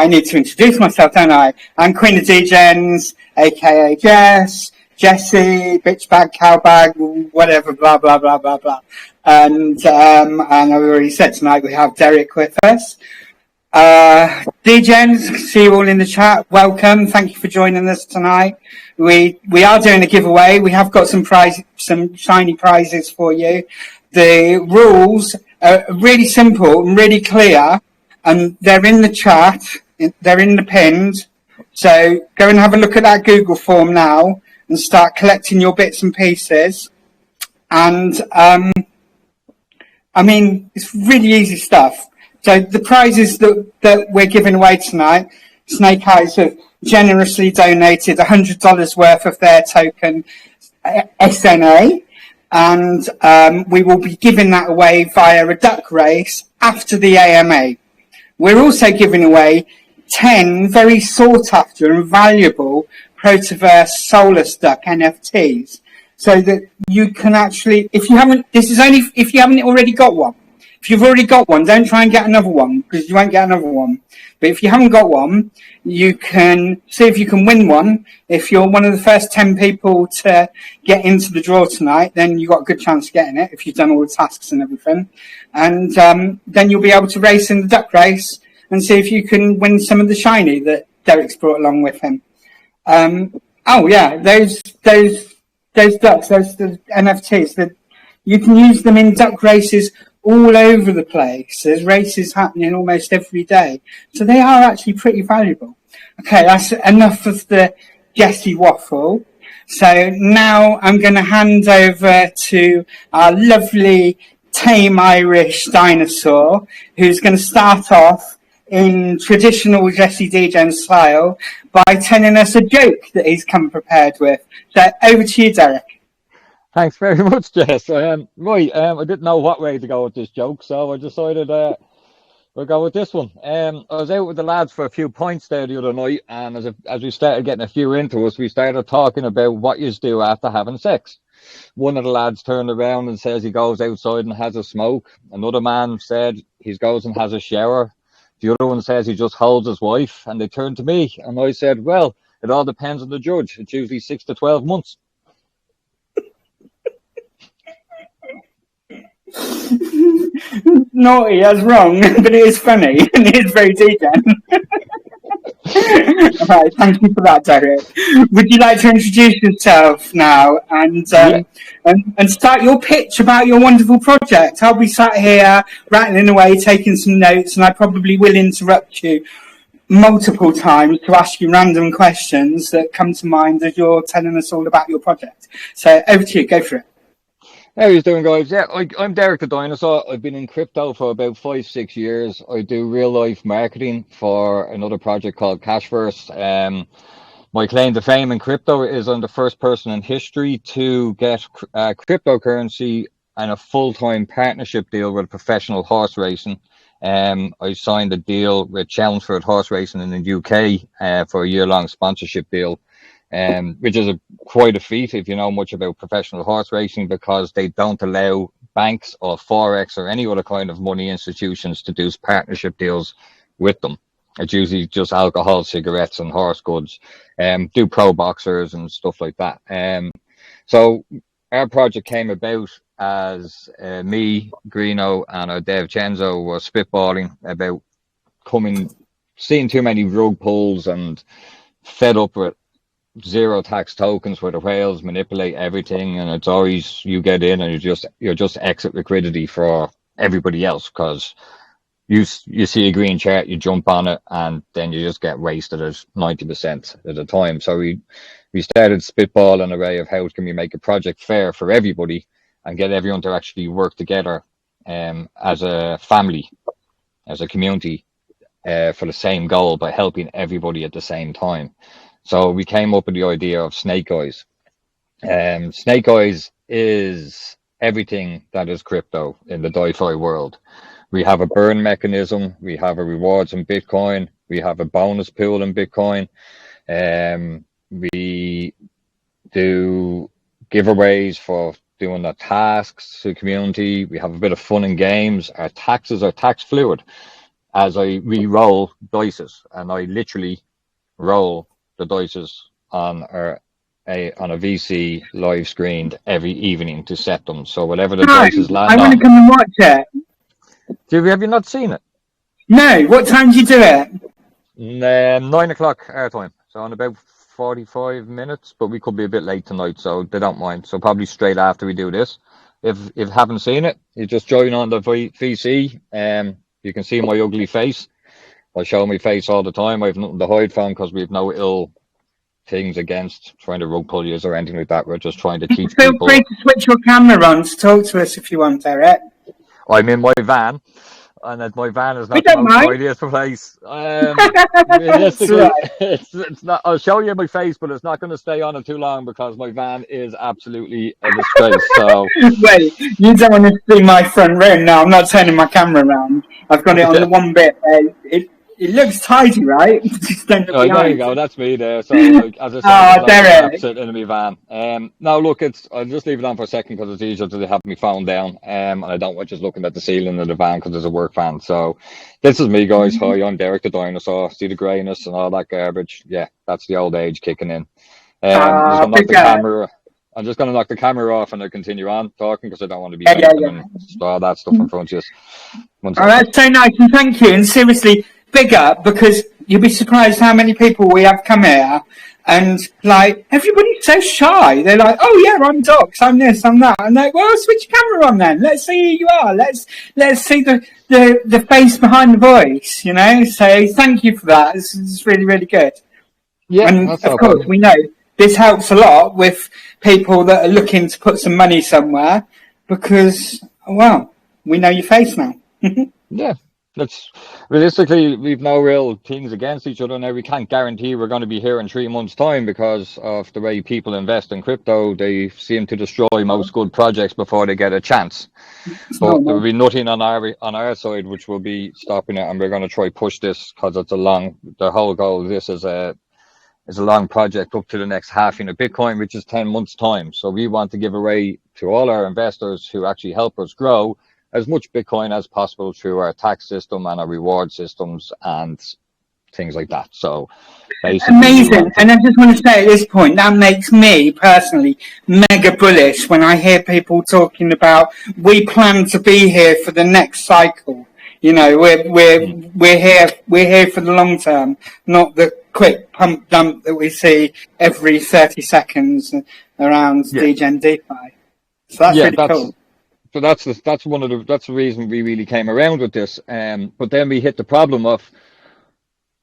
I need to introduce myself, don't I? I'm Queen of Degens, aka Jess, Jessie, bitch bag, cow bag, whatever, blah, blah, blah, blah, blah. And I've already said tonight we have Derek with us. Degens, see you all in the chat. Welcome. Thank you for joining us tonight. We are doing a giveaway. We have got some shiny prizes for you. The rules are really simple and really clear, and they're in the chat. They're in the pinned. So go and have a look at that Google form now and start collecting your bits and pieces. And it's really easy stuff. So the prizes that we're giving away tonight, SnakeEye have generously donated $100 worth of their token SNA, and we will be giving that away via a duck race after the AMA. We're also giving away 10 very sought after and valuable Protoverse Soulless Duck NFTs, so that you can actually, if you haven't already got one. If you've already got one, don't try and get another one, because you won't get another one. But if you haven't got one, you can see if you can win one. If you're one of the first 10 people to get into the draw tonight, then you've got a good chance of getting it, if you've done all the tasks and everything. And then you'll be able to race in the duck race and see if you can win some of the shiny that Derek's brought along with him. Those ducks, the NFTs, that you can use them in duck races all over the place. There's races happening almost every day. So they are actually pretty valuable. Okay, that's enough of the Jessie waffle. So now I'm going to hand over to our lovely tame Irish dinosaur, who's going to start off in traditional Jessie Degen style by telling us a joke that he's come prepared with. So over to you, Derek. Thanks very much, Jess. I didn't know what way to go with this joke, so I decided we'll go with this one. I was out with the lads for a few pints there the other night, and as we started getting a few into us, we started talking about what you do after having sex. One of the lads turned around and says he goes outside and has a smoke. Another man said he goes and has a shower. The other one says he just holds his wife, and they turned to me, and I said, well, it all depends on the judge. It's usually 6 to 12 months. Naughty, that's wrong, but it is funny and it is very Degen. Right, thank you for that, Derek. Would you like to introduce yourself now and start your pitch about your wonderful project? I'll be sat here rattling away, taking some notes, and I probably will interrupt you multiple times to ask you random questions that come to mind as you're telling us all about your project. So over to you, go for it. How are you doing, guys? Yeah, I'm Derek the Dinosaur. I've been in crypto for about 5-6 years. I do real life marketing for another project called Cashverse. My claim to fame in crypto is I'm the first person in history to get cryptocurrency and a full-time partnership deal with professional horse racing. I signed a deal with Chelmsford Horse Racing in the UK for a year-long sponsorship deal. Which is quite a feat if you know much about professional horse racing, because they don't allow banks or Forex or any other kind of money institutions to do partnership deals with them. It's usually just alcohol, cigarettes and horse goods, do pro boxers and stuff like that. So our project came about as me, Greeno and our Dev Chenzo were spitballing about seeing too many rug pulls and fed up with zero tax tokens where the whales manipulate everything, and it's always you get in and you're just exit liquidity for everybody else, because you see a green chart, you jump on it, and then you just get wasted at 90% at a time. So we started spitballing an array of how can we make a project fair for everybody and get everyone to actually work together as a family, as a community, for the same goal by helping everybody at the same time. So we came up with the idea of SnakeEyes. SnakeEyes is everything that is crypto in the DeFi world. We have a burn mechanism, we have a rewards in Bitcoin, we have a bonus pool in Bitcoin, we do giveaways for doing the tasks to the community, we have a bit of fun and games, our taxes are tax fluid. as I re-roll dices, and I literally roll the dices on a VC live screened every evening to set them. So whatever the No, dices I land want to on. come and watch it. Have you not seen it? No, what time do you do it? 9 o'clock our time. So in about 45 minutes, but we could be a bit late tonight, so they don't mind. So probably straight after we do this. If you haven't seen it, you just join on the VC. You can see my ugly face. I show my face all the time. I've nothing to hide from because we've no ill things against trying to rug pull you or anything like that. We're just trying to teach Feel free people. to switch your camera on to talk to us if you want, Eric. I'm in my van, and my van is We not the don't most mind. tidiest place. That's Realistically, right. it's not. I'll show you my face, but it's not going to stay on it too long because my van is absolutely a disgrace. So, Wait, you don't want to see my front room? No, I'm not turning my camera around. I've got it on yeah. the one bit. It looks tidy, right? Just don't look Oh, there you behind. go. That's me there. So, like as I said, Oh, there's loads of crap Derek. sitting in my van. Now look, I'll just leave it on for a second because it's easier to have my phone down. And I don't want just looking at the ceiling of the van because there's a work van. So, this is me, guys. Hi, I'm Derek the dinosaur. See the greyness and all that garbage. Yeah, that's the old age kicking in. I'm just gonna knock Big the up. camera. I'm just gonna knock the camera off and I continue on talking because I don't want to be Yeah, yeah, vaping yeah. and all that stuff in front of you. One Oh, second. that's so nice, and thank you. And seriously, big up, because you'll be surprised how many people we have come here, and like everybody's so shy. They're like, "Oh yeah, I'm Docs, I'm this, I'm that." I'm like, "Well, switch your camera on then. Let's see who you are. Let's see the face behind the voice." You know. So thank you for that. This is really really good. Yeah, And that's of no course, problem. we know this helps a lot with people that are looking to put some money somewhere, because well, we know your face now. Yeah, that's realistically, we've no real things against each other now. We can't guarantee we're going to be here in 3 months' time because of the way people invest in crypto. They seem to destroy most good projects before they get a chance. It's But there will normal. be nothing on our side which will be stopping it, and we're going to try push this because it's a long. The whole goal of this is a long project up to the next halving of Bitcoin, which is 10 months' time. So we want to give away to all our investors who actually help us grow as much Bitcoin as possible through our tax system and our reward systems and things like that. So basically, we Amazing. want to. And I just want to say at this point, that makes me personally mega bullish when I hear people talking about we plan to be here for the next cycle. You know, we're here for the long term, not the quick pump dump that we see every 30 seconds around Yeah, DGen DeFi. So that's yeah, really cool. that's one of that's the reason we really came around with this. But then we hit the problem of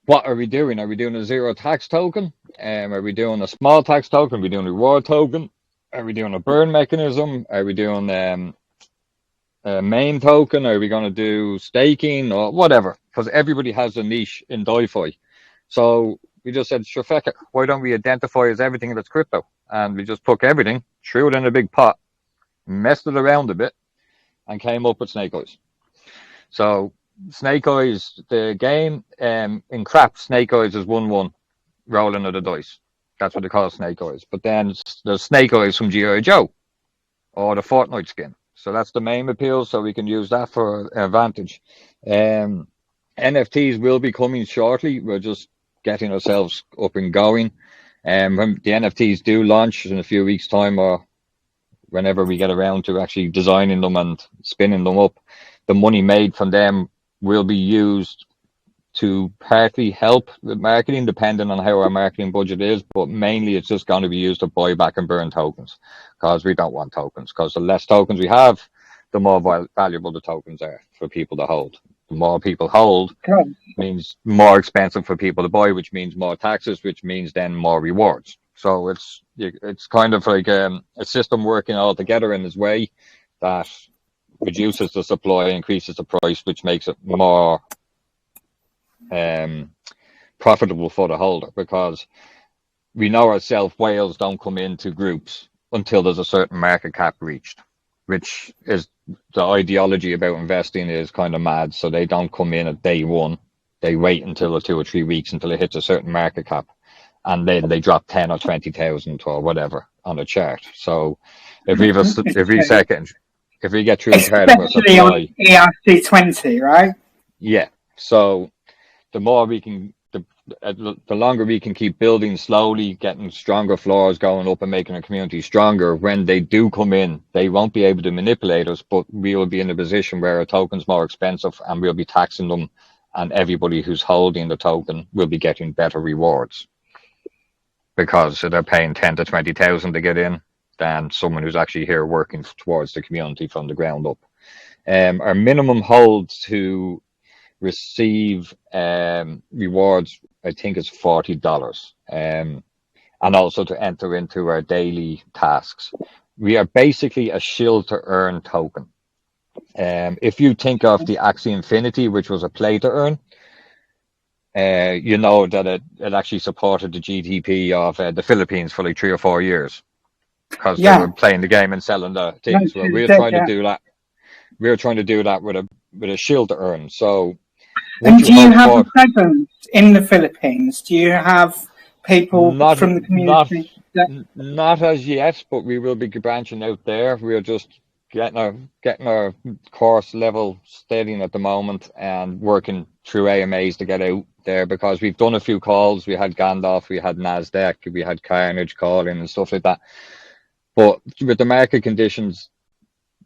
what are we doing? Are we doing a zero tax token? Are we doing a small tax token? Are we doing a reward token? Are we doing a burn mechanism? Are we doing a main token? Are we going to do staking or whatever? Because everybody has a niche in DeFi. So we just said, sure, feck it. Why don't we identify as everything that's crypto? And we just took everything, threw it in a big pot, messed it around a bit, and came up with SnakeEyes. So SnakeEyes, the game in crap, SnakeEyes is 1-1 rolling of the dice. That's what they call SnakeEyes. But then there's SnakeEyes from G.I. Joe or the Fortnite skin. So that's the main appeal. So we can use that for advantage. NFTs will be coming shortly. We're just getting ourselves up and going. When the NFTs do launch in a few weeks' time, or whenever we get around to actually designing them and spinning them up, the money made from them will be used to partly help with marketing, depending on how our marketing budget is. But mainly, it's just going to be used to buy back and burn tokens because we don't want tokens. Because the less tokens we have, the more valuable the tokens are for people to hold. The more people hold Cool. means more expensive for people to buy, which means more taxes, which means then more rewards. So it's kind of like a system working all together in this way that reduces the supply, increases the price, which makes it more profitable for the holder, because we know ourselves whales don't come into groups until there's a certain market cap reached, which is the ideology about investing is kind of mad. So they don't come in at day one. They wait until 2 or 3 weeks until it hits a certain market cap, and then they drop 10 or 20,000 or whatever on the chart. So if we get through a part of our Especially on supply, ERC20, right? yeah. So the more we can, the longer we can keep building slowly, getting stronger floors going up and making our community stronger, when they do come in, they won't be able to manipulate us, but we will be in a position where a token's more expensive and we'll be taxing them, and everybody who's holding the token will be getting better rewards because they're paying 10 to 20,000 to get in than someone who's actually here working towards the community from the ground up. Our minimum holds to receive rewards, I think, is $40, and also to enter into our daily tasks. We are basically a shield to earn token. If you think of the Axie Infinity, which was a play to earn, you know that it actually supported the GDP of the Philippines for like 3 or 4 years because they were playing the game and selling the things. Well, we're trying to do that. We're trying to do that with a shield to earn. So, and do you have a presence in the Philippines? Do you have people from the community? Not as yet, but we will be branching out there. We're just getting our course level steadying at the moment and working through AMAs to get out there, because we've done a few calls. We had Gandalf, we had NASDAQ, we had Carnage calling and stuff like that. But with the market conditions,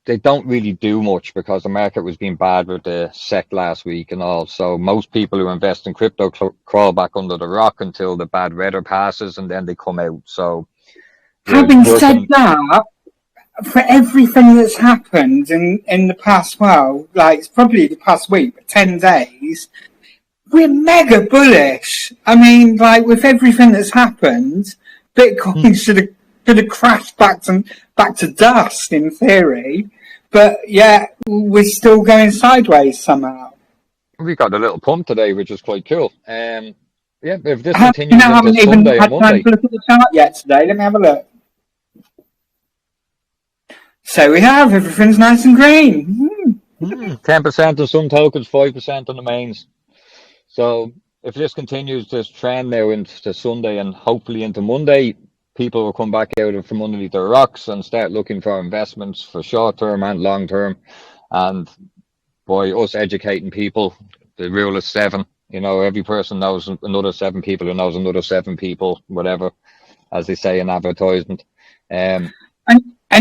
they don't really do much because the market was being bad with the SEC last week and all. So most people who invest in crypto crawl back under the rock until the bad weather passes and then they come out. So having said that, for everything that's happened in the past, well, like it's probably the past week, but 10 days, we're mega bullish. I mean, like with everything that's happened, Bitcoin should have crashed back to dust in theory, but yeah, we're still going sideways somehow. We got a little pump today, which is quite cool. Yeah, if this continues into Sunday and Monday. I haven't even had time to look at the chart yet today. Let me have a look. So we have, everything's nice and green. 10% on some tokens, 5% on the mains. So if this continues, this trend now into Sunday and hopefully into Monday, people will come back out from underneath their rocks and start looking for investments for short term and long term. And by us educating people, the rule of 7, you know, every person knows another 7 people who knows another 7 people, whatever, as they say in advertisement. And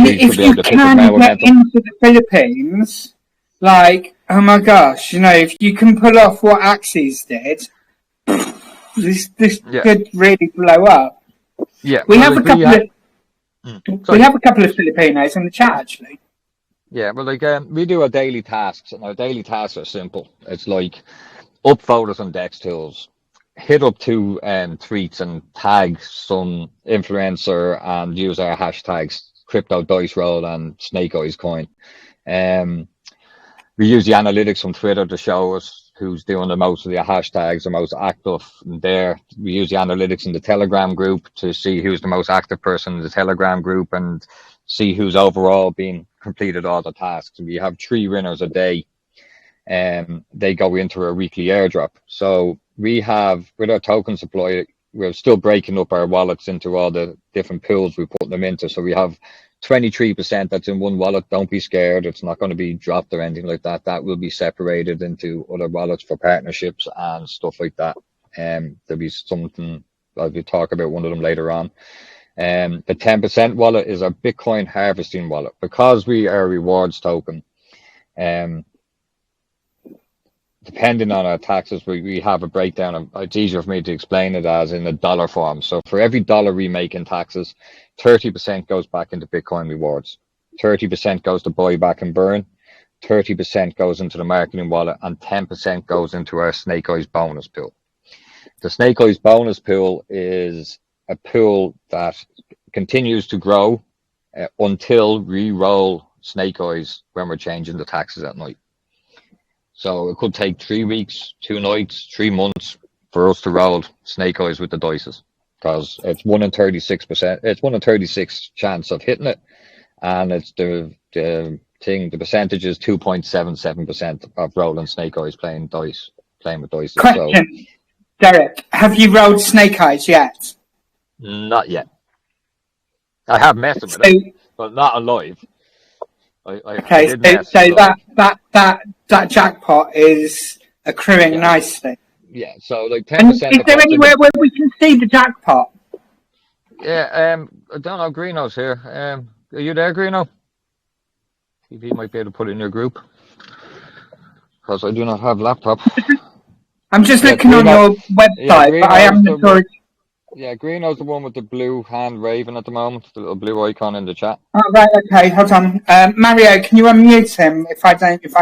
if you can get into the Philippines, like, oh my gosh, you know, if you can pull off what Axie's did, this could really blow up. Yeah, we have a couple of Filipinos in the chat actually. Yeah, well, like we do our daily tasks, and our daily tasks are simple. It's like up photos on Dex tools, hit up 2 tweets and tag some influencer and use our hashtags crypto dice roll and SnakeEye's coin. We use the analytics from Twitter to show us who's doing the most of the hashtags, the most active there. We use the analytics in the Telegram group to see who's the most active person in the Telegram group and see who's overall being completed all the tasks. We have 3 winners a day, and they go into a weekly airdrop. So we have, with our token supply, we're still breaking up our wallets into all the different pools we put them into. So we have 23% that's in one wallet. Don't be scared. It's not going to be dropped or anything like that. That will be separated into other wallets for partnerships and stuff like that. There'll be something, I'll be talk about one of them later on. The 10% wallet is our Bitcoin harvesting wallet. Because we are a rewards token, depending on our taxes, we have a breakdown of, it's easier for me to explain it as in a dollar form. So for every dollar we make in taxes, 30% goes back into Bitcoin rewards, 30% goes to buy back and burn, 30% goes into the marketing wallet, and 10% goes into our SnakeEye's bonus pool. The SnakeEye's bonus pool is a pool that continues to grow until we roll SnakeEye's when we're changing the taxes at night. So it could take 3 weeks, 2 nights, 3 months for us to roll SnakeEye's with the dices, because it's 1 in 36%. It's 1 in 36 chance of hitting it, and it's the percentage is 2.77% of rolling SnakeEye's playing with dice. Question, so, Derek, have you rolled SnakeEye's yet? Not yet. I have messed with it, but not alive. Okay, so that jackpot is accruing Yeah, nicely. yeah. So like And 10% is there across anywhere where we can see the jackpot? yeah. I don't know. Greeno's here. Are you there, Greeno? TV might be able to put it in your group because I do not have laptop. I'm just Yeah, looking on Greeno. your Yeah, website, but I am Greeno's the one. notorious. Yeah, Greeno's the one with the blue hand waving at the moment. The little blue icon in the chat. Oh, right, okay, hold on. Mario, can you unmute him if I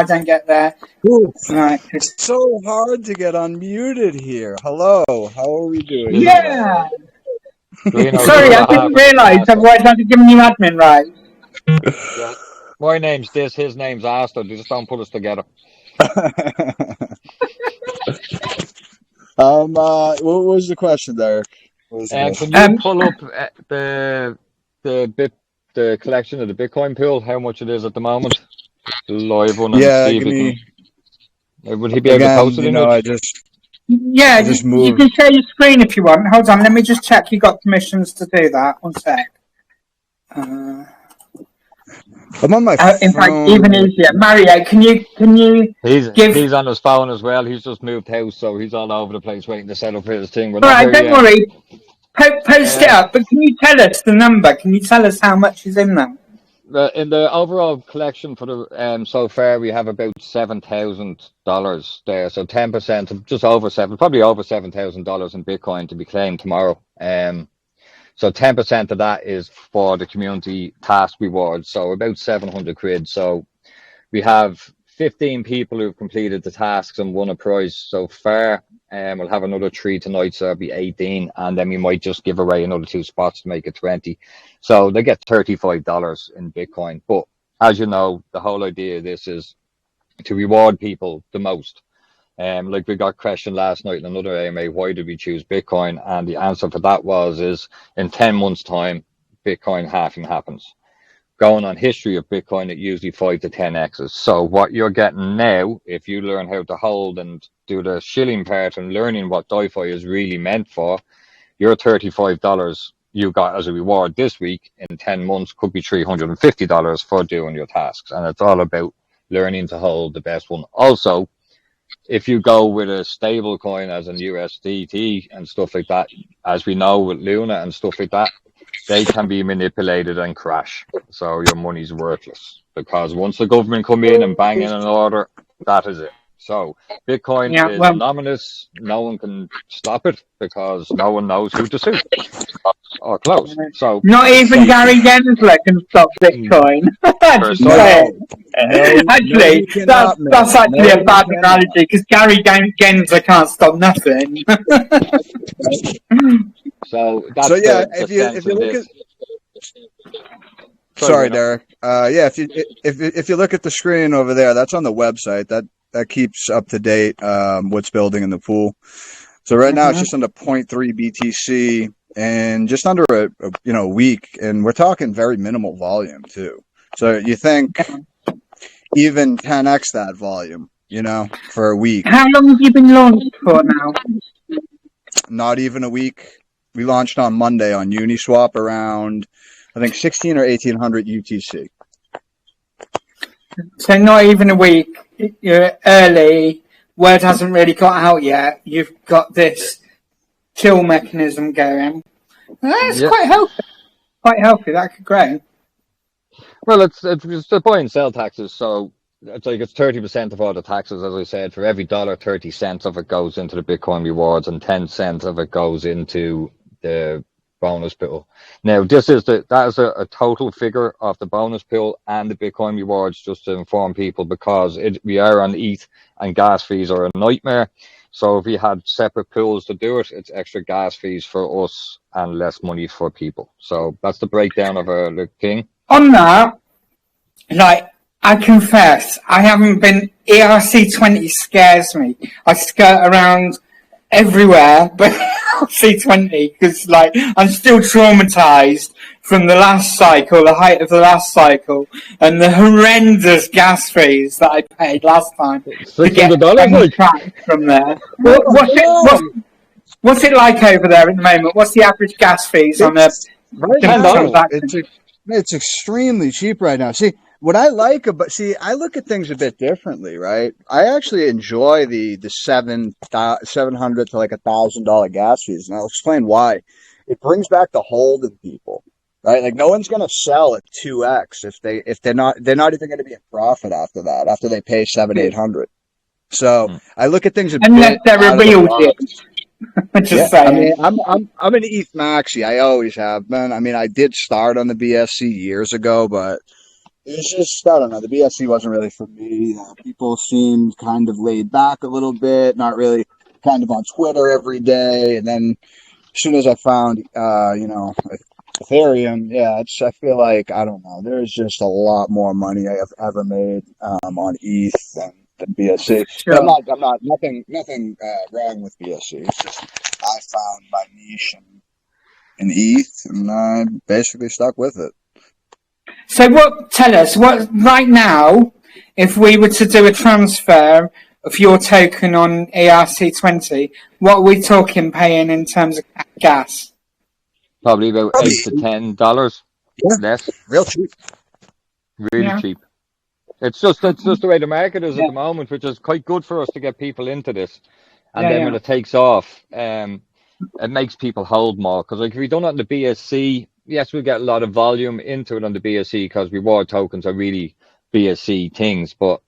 don't get there? Ooh, Right. so hard to get unmuted here. Hello, how are we doing This is Yeah. today? Greeno's the Sorry, I other didn't half of the realise. caster. Otherwise, I'd have given you admin rights. Yeah, my name's this. His name's Astor. They just don't put us together. What was the question, Derek? What was the And question? can you pull up the collection of the Bitcoin pool? How much it is at the moment? Live one and Yeah, see if give he can. me Would he be able to post again. it in it? Yeah, I just you moved. can share your screen if you want. Hold on, let me just check you got permissions to do that. One sec. Uh, I'm on my in fact, phone. even easier. Mario, can you give? He's on his phone as well. He's just moved house, so he's all over the place waiting to set up his thing. We're All not right, there don't yet. worry. Post it Um, up, but can you tell us the number? Can you tell us how much is in there? in the overall collection for the so far, we have about $7,000 there. So 10%, just over seven, probably over $7,000 in Bitcoin to be claimed tomorrow. So 10% of that is for the community task rewards. So about 700 quid. So we have 15 people who've completed the tasks and won a prize so far. We'll have another 3 tonight, so it'll be 18, and then we might just give away another 2 spots to make it 20. So they get $35 in Bitcoin. But as you know, the whole idea of this is to reward people the most. Like we got a question last night in another AMA, why did we choose Bitcoin? And the answer for that is in 10 months' time, Bitcoin halving happens. Going on history of Bitcoin, it usually 5 to 10x's. So what you're getting now, if you learn how to hold and do the shilling part and learning what DeFi is really meant for, your $35 you got as a reward this week in 10 months could be $350 for doing your tasks. And it's all about learning to hold the best one. Also, if you go with a stable coin as an USDT and stuff like that, as we know with Luna and stuff like that, they can be manipulated and crash. So your money's worthless because once the government come in and bang in an order, that is it. So Bitcoin Yeah, is well, anonymous. No one can stop it because no one knows who to sue or close. So not it's even safe. Gary Gensler can stop Bitcoin. Just say No, Precisely. it. no, he Actually, cannot, that's man. actually No, a he bad cannot. analogy because Gary Gensler can't stop nothing. So So that's yeah, the if sense you in look at, this. Sorry, sorry, Bruno. Derek. Yeah, if you look at the screen over there, that's on the website. That keeps up to date what's building in the pool. So right now it's Mhm. just under 0.3 BTC and just under a week, and we're talking very minimal volume too. So you think even 10x that volume, for a week? How long have you been launched for now? Not even a week. We launched on Monday on Uniswap around, I think 16 or 1800 UTC. So not even a week. You're early. Word hasn't really got out yet. You've got this chill mechanism going. That's Yeah. quite healthy. Quite healthy. That could grow. Well, it's the buy and sell taxes, so it's like it's 30% of all the taxes, as I said. For every dollar, 30 cents of it goes into the Bitcoin rewards, and 10 cents of it goes into the bonus pool. Now, that is a total figure of the bonus pool and the Bitcoin rewards, just to inform people, because we are on ETH and gas fees are a nightmare. So if we had separate pools to do it, it's extra gas fees for us and less money for people. So that's the breakdown of the thing. On that, like, I confess, I haven't been. ERC20 scares me. I skirt around everywhere, but ERC20 because, like, I'm still traumatized from the last cycle, the height of the last cycle, and the horrendous gas fees that I paid last time to get $600, like. untracked from there. Whoa! What's it like over there at the moment? What's the average gas fees on a It's right simple now. $10. transaction? It's extremely cheap right now. See, what I like about, see, I look at things a bit differently, right? I actually enjoy the 700 to like $1,000 gas fees, and I'll explain why. It brings back the hold in people, right? Like no one's gonna sell at 2x if they're not even gonna be a profit after that, after they pay 800. So Mm. I look at things a Unless bit they're a out of the real deal. box. Just Yeah, I mean, saying. I'm an ETH maxi. I always have been. I mean, I did start on the BSC years ago, but it's just, I don't know. The BSC wasn't really for me. People seemed kind of laid back a little bit, not really kind of on Twitter every day. And then as soon as I found, Ethereum, yeah, I feel like, I don't know, there's just a lot more money I have ever made on ETH than BSC. But Sure. nothing wrong with BSC. It's just I found my niche in ETH, and I basically stuck with it. So tell us, what, right now, if we were to do a transfer of your token on ERC20, what are we talking paying in terms of gas? Probably about Probably, $8 to $10 yeah, less. real cheap. Really Yeah. cheap. It's just the way the market is at Yeah. the moment, which is quite good for us to get people into this. And Yeah. then when Yeah. it takes off, it makes people hold more. Because like if we done it on the BSC, yes, we get a lot of volume into it on the BSC because reward tokens are really BSC things, but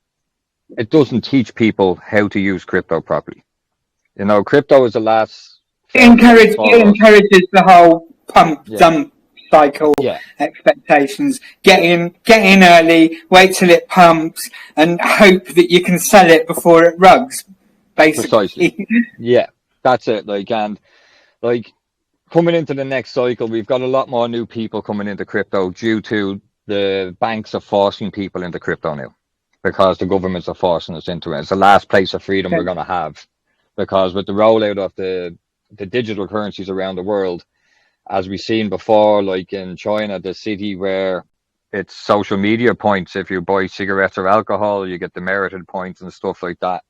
it doesn't teach people how to use crypto properly. You know, crypto is the last fail safe It for us. encourages the whole pump Yeah, dump cycle yeah, expectations. Get in early, wait till it pumps, and hope that you can sell it before it rugs. precisely. Basically. Yeah, that's it. Like coming into the next cycle, we've got a lot more new people coming into crypto due to the banks are forcing people into crypto now because the governments are forcing us into it. It's the last place of freedom we're Okay. going to have because with the rollout of the digital currencies around the world, as we've seen before, like in China, the city where it's social media points. If you buy cigarettes or alcohol, you get the merited points and stuff like that.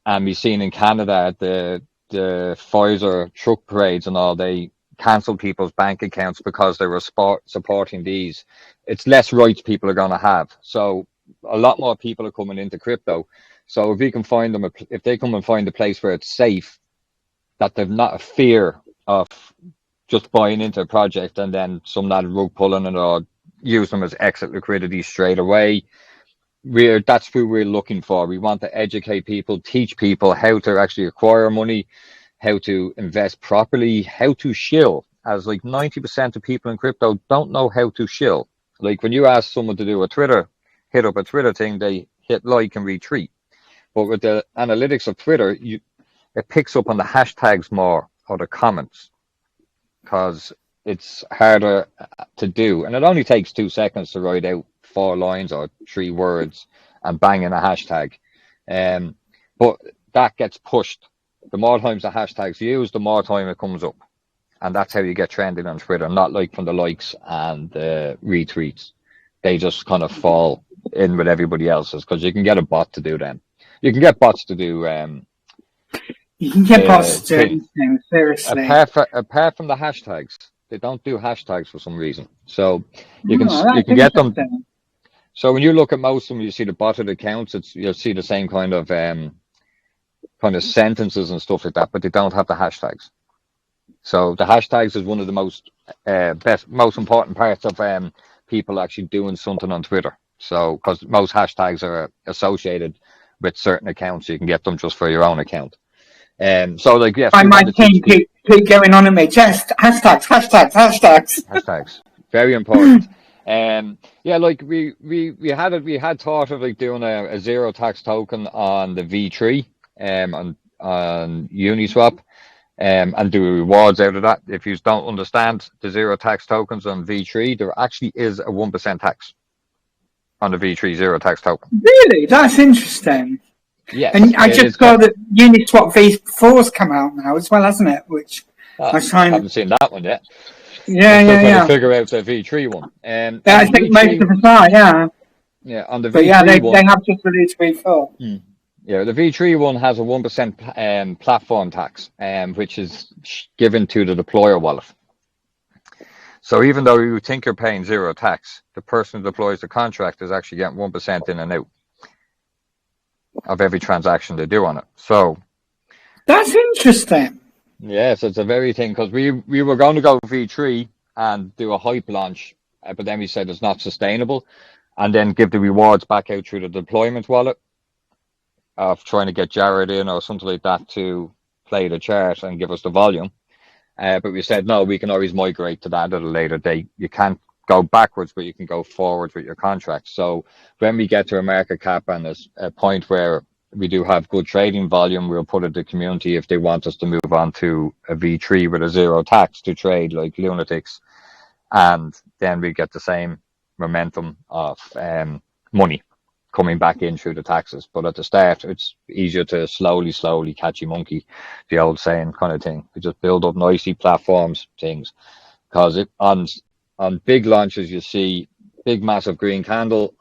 And we've seen in Canada the Pfizer truck parades and all, they cancel people's bank accounts because they were supporting these. It's less rights people are going to have. So a lot more people are coming into crypto. So if we can find them, if they come and find a place where it's safe, that they've not a fear of just buying into a project and then some lad rug pulling it or use them as exit liquidity straight away. That's who we're looking for. We want to educate people, teach people how to actually acquire money, how to invest properly, how to shill. As like 90% of people in crypto don't know how to shill. Like when you ask someone to do hit up a Twitter thing, they hit like and retweet. But with the analytics of Twitter, it picks up on the hashtags more or the comments because it's harder to do. And it only takes 2 seconds to write out 4 lines or 3 words and bang in a hashtag. But that gets pushed. The more times the hashtag's used, the more time it comes up. And that's how you get trending on Twitter, not like from the likes and the retweets. They just kind of fall in with everybody else's because you can get a bot to do them. You can get bots to do You can get bots to do things. anything, seriously. Apart from the hashtags, they don't do hashtags for some reason. So you Oh, you that's can get them. interesting. So when you look at most of them, you see the botted accounts. You'll see the same kind of sentences and stuff like that, but they don't have the hashtags. So the hashtags is one of the most important parts of people actually doing something on Twitter. So because most hashtags are associated with certain accounts, you can get them just for your own account. So like yes, we My want to team teach people keep going on at me. Just hashtags. hashtags. Very important. Yeah, like we had thought of like doing a zero tax token on the V3 on Uniswap and do rewards out of that. If you don't understand the zero tax tokens on V3, there actually is a 1% tax on the V3 zero tax token. Really? That's interesting. Yes, And I it just is. saw that Uniswap V4's come out now as well, hasn't it? Which I was trying. Haven't seen that one yet. Yeah, I'm still yeah, trying to yeah. figure out the V3 one. Yeah, On I the think most V3, of us are. Yeah, yeah, on the but yeah, V3 they one. have just released V4. Yeah, the V3 one has a 1% platform tax, which is given to the deployer wallet. So even though you think you're paying zero tax, the person who deploys the contract is actually getting 1% in and out of every transaction they do on it. So That's interesting. yes, it's a very thing, because we were going to go V3 and do a hype launch, but then we said it's not sustainable, and then give the rewards back out through the deployment wallet of trying to get Jared in or something like that to play the chart and give us the volume. But we said, no, we can always migrate to that at a later date. You can't go backwards, but you can go forward with your contract. So when we get to a market cap and there's a point where we do have good trading volume, we'll put it to the community if they want us to move on to a V3 with a zero tax to trade like lunatics. And then we get the same momentum of money coming back in through the taxes. But at the start, it's easier to slowly catch a monkey, the old saying kind of thing. We just build up nicely platforms, things. Because on big launches, you see big, massive green candle.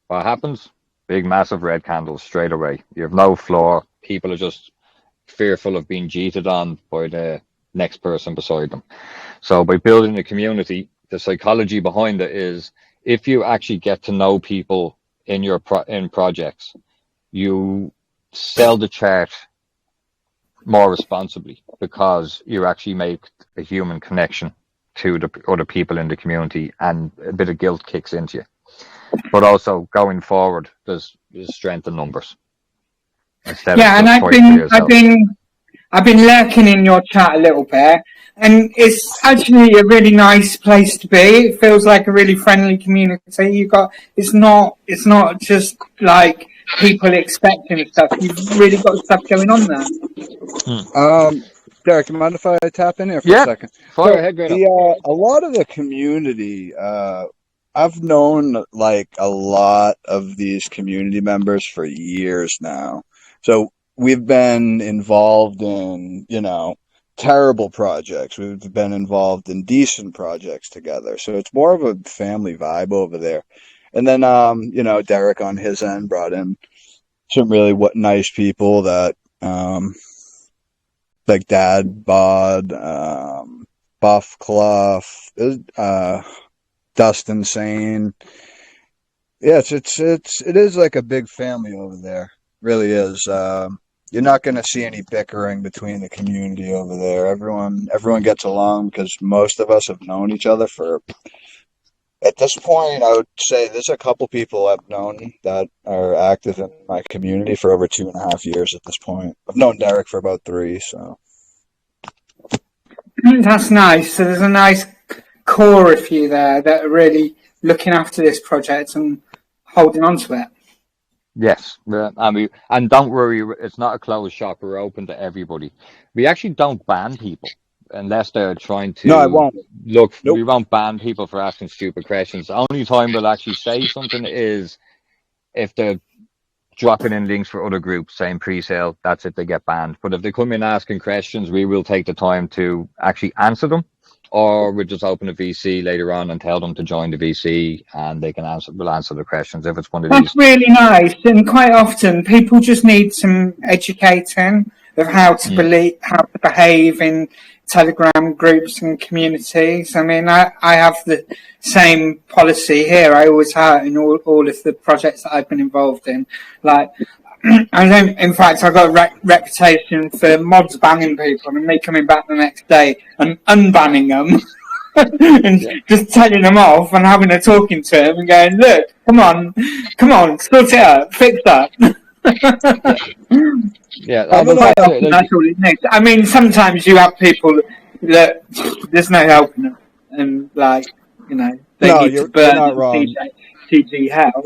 What happens? Big, massive red candles straight away. You have no floor. People are just fearful of being cheated on by the next person beside them. So by building a community, the psychology behind it is if you actually get to know people in your projects, you sell the chart more responsibly because you actually make a human connection to the other people in the community, and a bit of guilt kicks into you. But also going forward, there's strength in numbers instead Yeah, of and just fighting for yourself. I've been lurking in your chat a little bit, and it's actually a really nice place to be. It feels like a really friendly community. It's not just like people expecting stuff. You've really got stuff going on there. Derek, you mind if I tap in here for a Yeah, second? fire So ahead, Greta. a lot of the community, I've known like a lot of these community members for years now. So we've been involved in, terrible projects. We've been involved in decent projects together. So it's more of a family vibe over there. And then, Derek on his end brought in some really nice people that, like Dad Bod, Buff Clough, Dustin Sane. Yeah, it is like a big family over there. Really is. You're not going to see any bickering between the community over there. Everyone gets along because most of us have known each other for. At this point, I would say there's a couple people I've known that are active in my community for over 2.5 years at this point. I've known Derek for about 3, so. That's nice. So there's a nice core of you there that are really looking after this project and holding on to it. Yes, and don't worry, it's not a closed shop. We're open to everybody. We actually don't ban people unless they're trying to. No, I won't. Look, Nope. we won't ban people for asking stupid questions. The only time we'll actually say something is if they're dropping in links for other groups saying pre-sale, that's it, they get banned. But if they come in asking questions, we will take the time to actually answer them, or we'll just open a VC later on and tell them to join the VC, and they can we'll answer the questions if it's one of these. That's really nice, and quite often people just need some educating of how to behave in Telegram groups and communities. I mean, I have the same policy here. I always have in all of the projects that I've been involved in. Like, in fact, I got a reputation for mods banning people and me coming back the next day and unbanning them. And just telling them off and having a talking to them and going, look, come on, sort it out, fix that. Yeah, that's all it needs. I mean, sometimes you have people that there's no helping them, and they need to burn TG hell.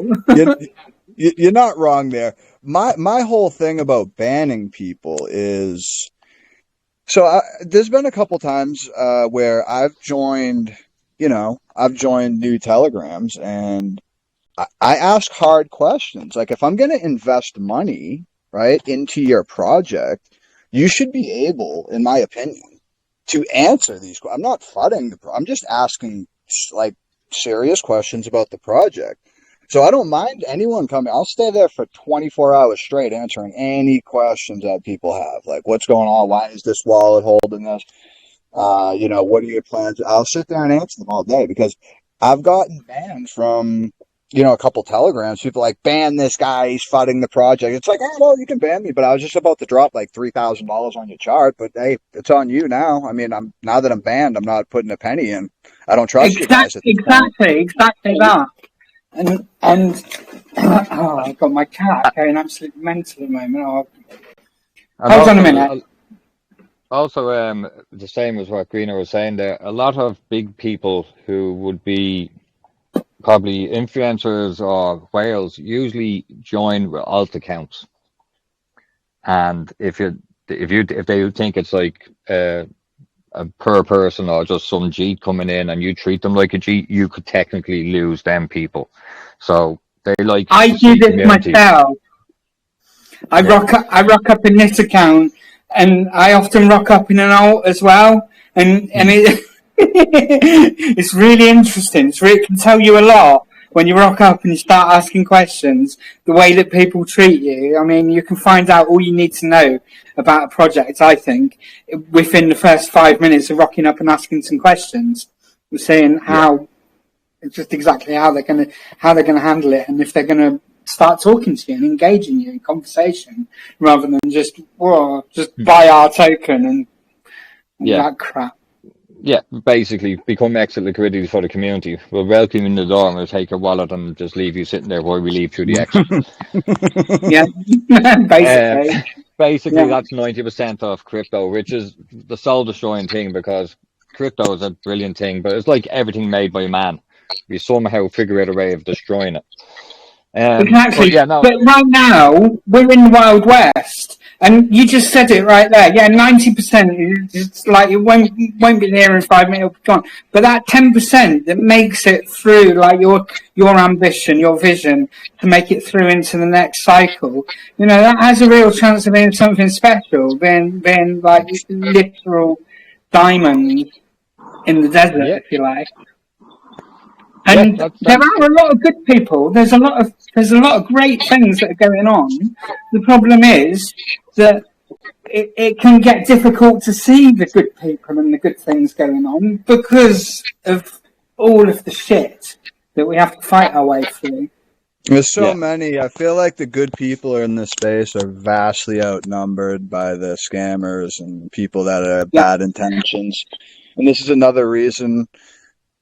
You're not wrong there. My whole thing about banning people is. So there's been a couple times where I've joined new Telegrams, and I ask hard questions. Like, if I'm going to invest money, right, into your project, you should be able, in my opinion, to answer these. I'm not fudding I'm just asking like serious questions about the project. So I don't mind anyone coming. I'll stay there for 24 hours straight answering any questions that people have. Like, what's going on? Why is this wallet holding this? What are your plans? I'll sit there and answer them all day because I've gotten banned from, a couple telegrams. People like, ban this guy, he's fudding the project. It's like, oh, well, you can ban me, but I was just about to drop like $3,000 on your chart. But hey, it's on you now. I mean, now that I'm banned, I'm not putting a penny in. I don't trust you guys at this point. Exactly that. And oh, I've got my cat going absolutely mental at the moment. Oh, And hold on a also, minute. the same as what Greener was saying there, a lot of big people who would be probably influencers or whales usually join with alt accounts. And if they think it's like a per person or just some G coming in and you treat them like a G, you could technically lose them people. So they like I to do see this community. myself. I Yeah. rock up in this account, and I often rock up in an alt as well. And it it's really interesting. It can tell you a lot when you rock up and you start asking questions. The way that people treat you. I mean, you can find out all you need to know about a project. I think within the first 5 minutes of rocking up and asking some questions, saying how just exactly how they're gonna handle it, and if they're gonna start talking to you and engaging you in conversation rather than just buy our token and all Yeah. that crap. Yeah, basically become exit liquidity for the community. We'll welcome you in the door and we'll take your wallet and just leave you sitting there while we leave through the exit. Yeah, basically. Basically, Yeah. that's 90% of crypto, which is the soul destroying thing because crypto is a brilliant thing, but it's like everything made by man. We somehow figure out a way of destroying it. But Exactly. yeah, no, But right now, we're in the Wild West. And you just said it right there. Yeah, 90% is like it won't be there in 5 minutes, it'll be gone. But that 10% that makes it through, like your ambition, your vision to make it through into the next cycle, that has a real chance of being something special, being like literal diamonds in the desert, yeah, if you like. yeah, And there that's are a lot of good people. There's a lot of great things that are going on. The problem is that it can get difficult to see the good people and the good things going on because of all of the shit that we have to fight our way through. There's so yeah, many. I feel like the good people in this space are vastly outnumbered by the scammers and people that have Yeah. bad intentions. And this is another reason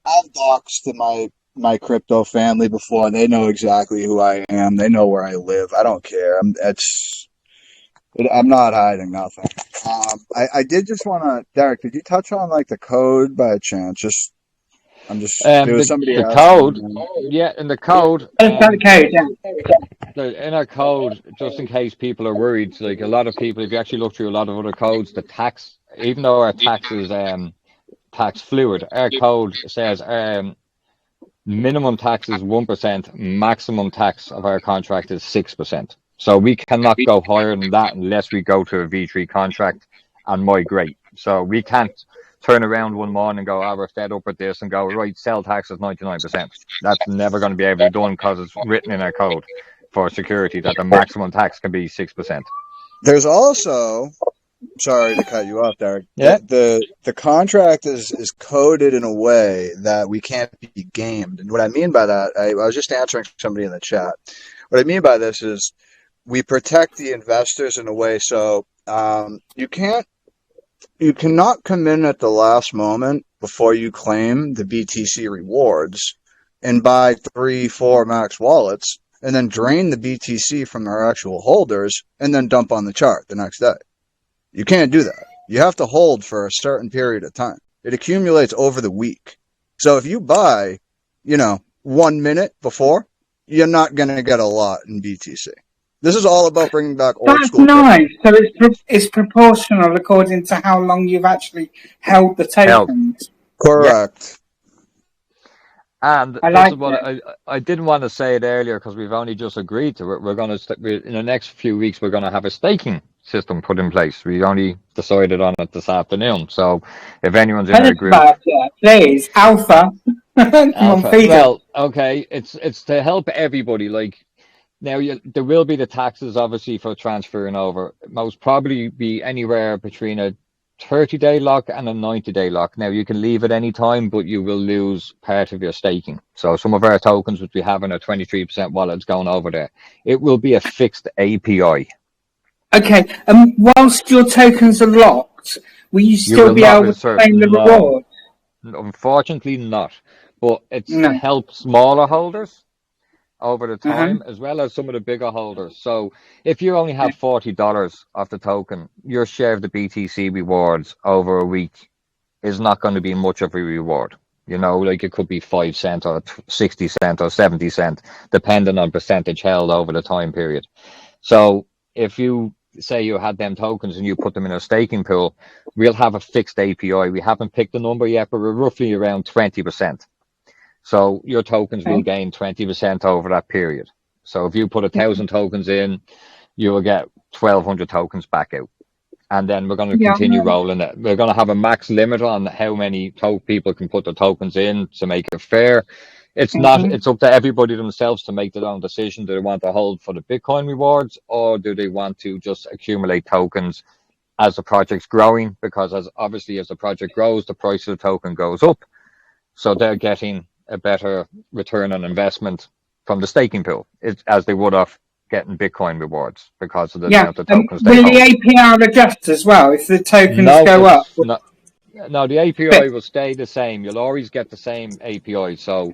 I've doxed to my crypto family before. They know exactly who I am. They know where I live. I don't care. I'm not hiding nothing. I did just want to, Derek, did you touch on like the code by chance? There was somebody the asking. code, yeah, in the code, Okay, yeah. in our code, just in case people are worried, like a lot of people, if you actually look through a lot of other codes, the tax, even though our tax is tax fluid, our code says minimum tax is 1%, maximum tax of our contract is 6%. So we cannot go higher than that unless we go to a V3 contract and migrate. So we can't turn around one morning and go, we're fed up with this and go, right, sell tax is 99%. That's never going to be able to be done because it's written in our code for security that the maximum tax can be 6%. There's also, sorry to cut you off, Derek. Yeah. The contract is coded in a way that we can't be gamed. And what I mean by that, I was just answering somebody in the chat. What I mean by this is we protect the investors in a way so you cannot come in at the last moment before you claim the BTC rewards and buy 3-4 max wallets and then drain the BTC from their actual holders and then dump on the chart the next day. You can't do that. You have to hold for a certain period of time. It accumulates over the week. So if you buy, 1 minute before, you're not going to get a lot in BTC. This is all about bringing back old school. That's nice. So it's proportional according to how long you've actually held the tokens. Correct. And I this like is what I didn't want to say it earlier because we've only just agreed to it. We're going to, in the next few weeks, we're going to have a staking system put in place. We only decided on it this afternoon. So if anyone's in our group, please, Alpha. Come on, feed well, okay, it's to help everybody. Like now, there will be the taxes obviously for transferring over. Most probably be anywhere between a 30-day lock and a 90-day lock. Now, you can leave at any time, but you will lose part of your staking. So some of our tokens, which we have in a 23% wallets going over there, it will be a fixed API. Okay, whilst your tokens are locked, will you still will be not able to reserve. claim the No, reward? unfortunately not. But it's to No. help smaller holders over the Uh-huh. time, as well as some of the bigger holders. So if you only have $40 of the token, your share of the BTC rewards over a week is not going to be much of a reward. You know, like it could be 5 cents or 60 cents or 70 cents, depending on percentage held over the time period. So if you say you had them tokens and you put them in a staking pool, we'll have a fixed API. We haven't picked the number yet, but we're roughly around 20%. So your tokens will gain 20% over that period. So if you put 1,000 tokens in, you will get 1,200 tokens back out. And then we're going to continue rolling it. We're going to have a max limit on how many people can put the tokens in to make it fair. It's not. It's up to everybody themselves to make their own decision. Do they want to hold for the Bitcoin rewards, or do they want to just accumulate tokens as the project's growing? Because as the project grows, the price of the token goes up. So they're getting a better return on investment from the staking pool, as they would have getting Bitcoin rewards because of the amount of tokens they will hold. the APR adjust as well if the tokens go up? No, the API will stay the same. You'll always get the same API. So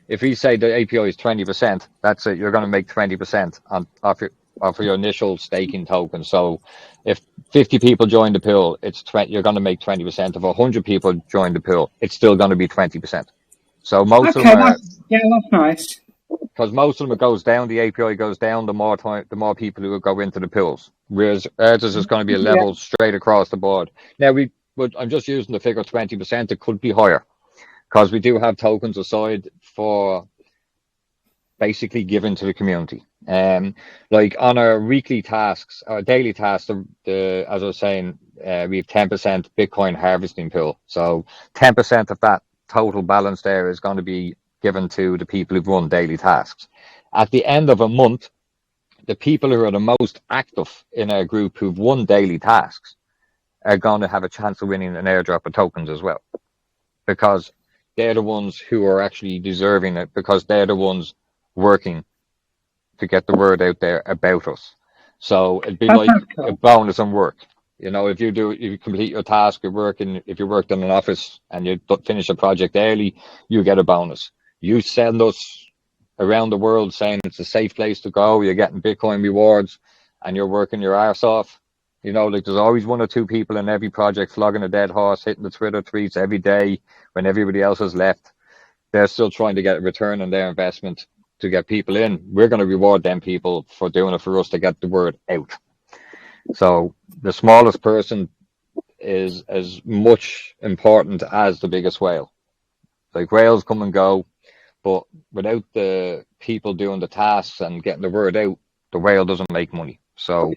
if we say the API is 20%, that's it. You're going to make 20% off your initial staking token. So if 50 people join the pool, you're going to make 20%. If 100 people join the pool, it's still going to be 20%. So most of them that's nice. Because most of them, it goes down, the API goes down, the more people who will go into the pools. Whereas ours is just going to be a level straight across the board. Now, I'm just using the figure 20%. It could be higher because we do have tokens aside for basically giving to the community. Like on our weekly tasks, our daily tasks, as I was saying, we have 10% Bitcoin harvesting pool. So 10% of that total balance there is going to be given to the people who've run daily tasks. At the end of a month, the people who are the most active in our group who've won daily tasks are going to have a chance of winning an airdrop of tokens as well, because they're the ones who are actually deserving it, because they're the ones working to get the word out there about us. So it'd be like a bonus on work. You know, if you complete your task, if you worked in an office and you finish a project early, you get a bonus. You send us around the world saying it's a safe place to go, you're getting Bitcoin rewards, and you're working your arse off. You know, like there's always one or two people in every project flogging a dead horse, hitting the Twitter tweets every day when everybody else has left. They're still trying to get a return on their investment to get people in. We're going to reward them people for doing it for us to get the word out. So the smallest person is as much important as the biggest whale. Like whales come and go, but without the people doing the tasks and getting the word out, the whale doesn't make money. So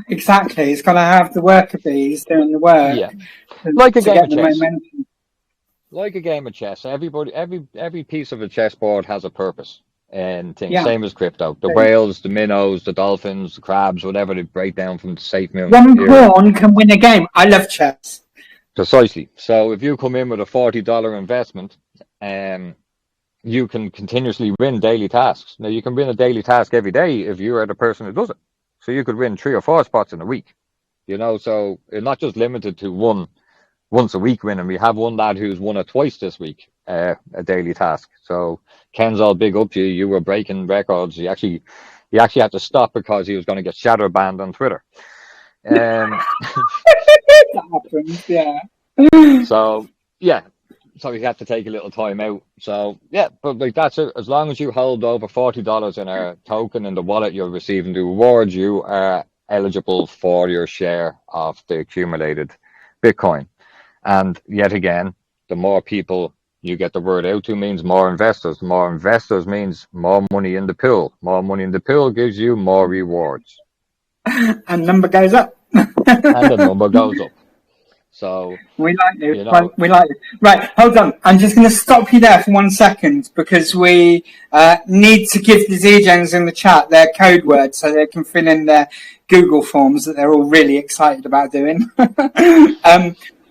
exactly, it's got to have the worker bees doing the work. Yeah, like a game of chess. Like a game of chess. Every piece of a chessboard has a purpose and things. Yeah. Same as crypto. The whales, the minnows, the dolphins, the crabs, whatever they break down from the safe moon. One pawn can win a game. I love chess. Precisely. So if you come in with a $40 investment, you can continuously win daily tasks. Now you can win a daily task every day if you are the person who does it. So you could win 3 or 4 spots in a week. You know, so it's not just limited to once a week winning. We have one lad who's won it twice this week, a daily task. So Ken's all big up to you. You were breaking records. He actually had to stop because he was going to get shadow banned on Twitter. That happens, yeah. So yeah. So we had to take a little time out. So yeah, but like that's it. As long as you hold over $40 in a token in the wallet, you're receiving the rewards. You are eligible for your share of the accumulated Bitcoin. And yet again, the more people you get the word out to means more investors. More investors means more money in the pool. More money in the pool gives you more rewards. And number goes up. And the number goes up. So we like it. You know, we like it. Right, hold on. I'm just going to stop you there for 1 second because we need to give the DJs in the chat their code word so they can fill in their Google Forms that they're all really excited about doing. So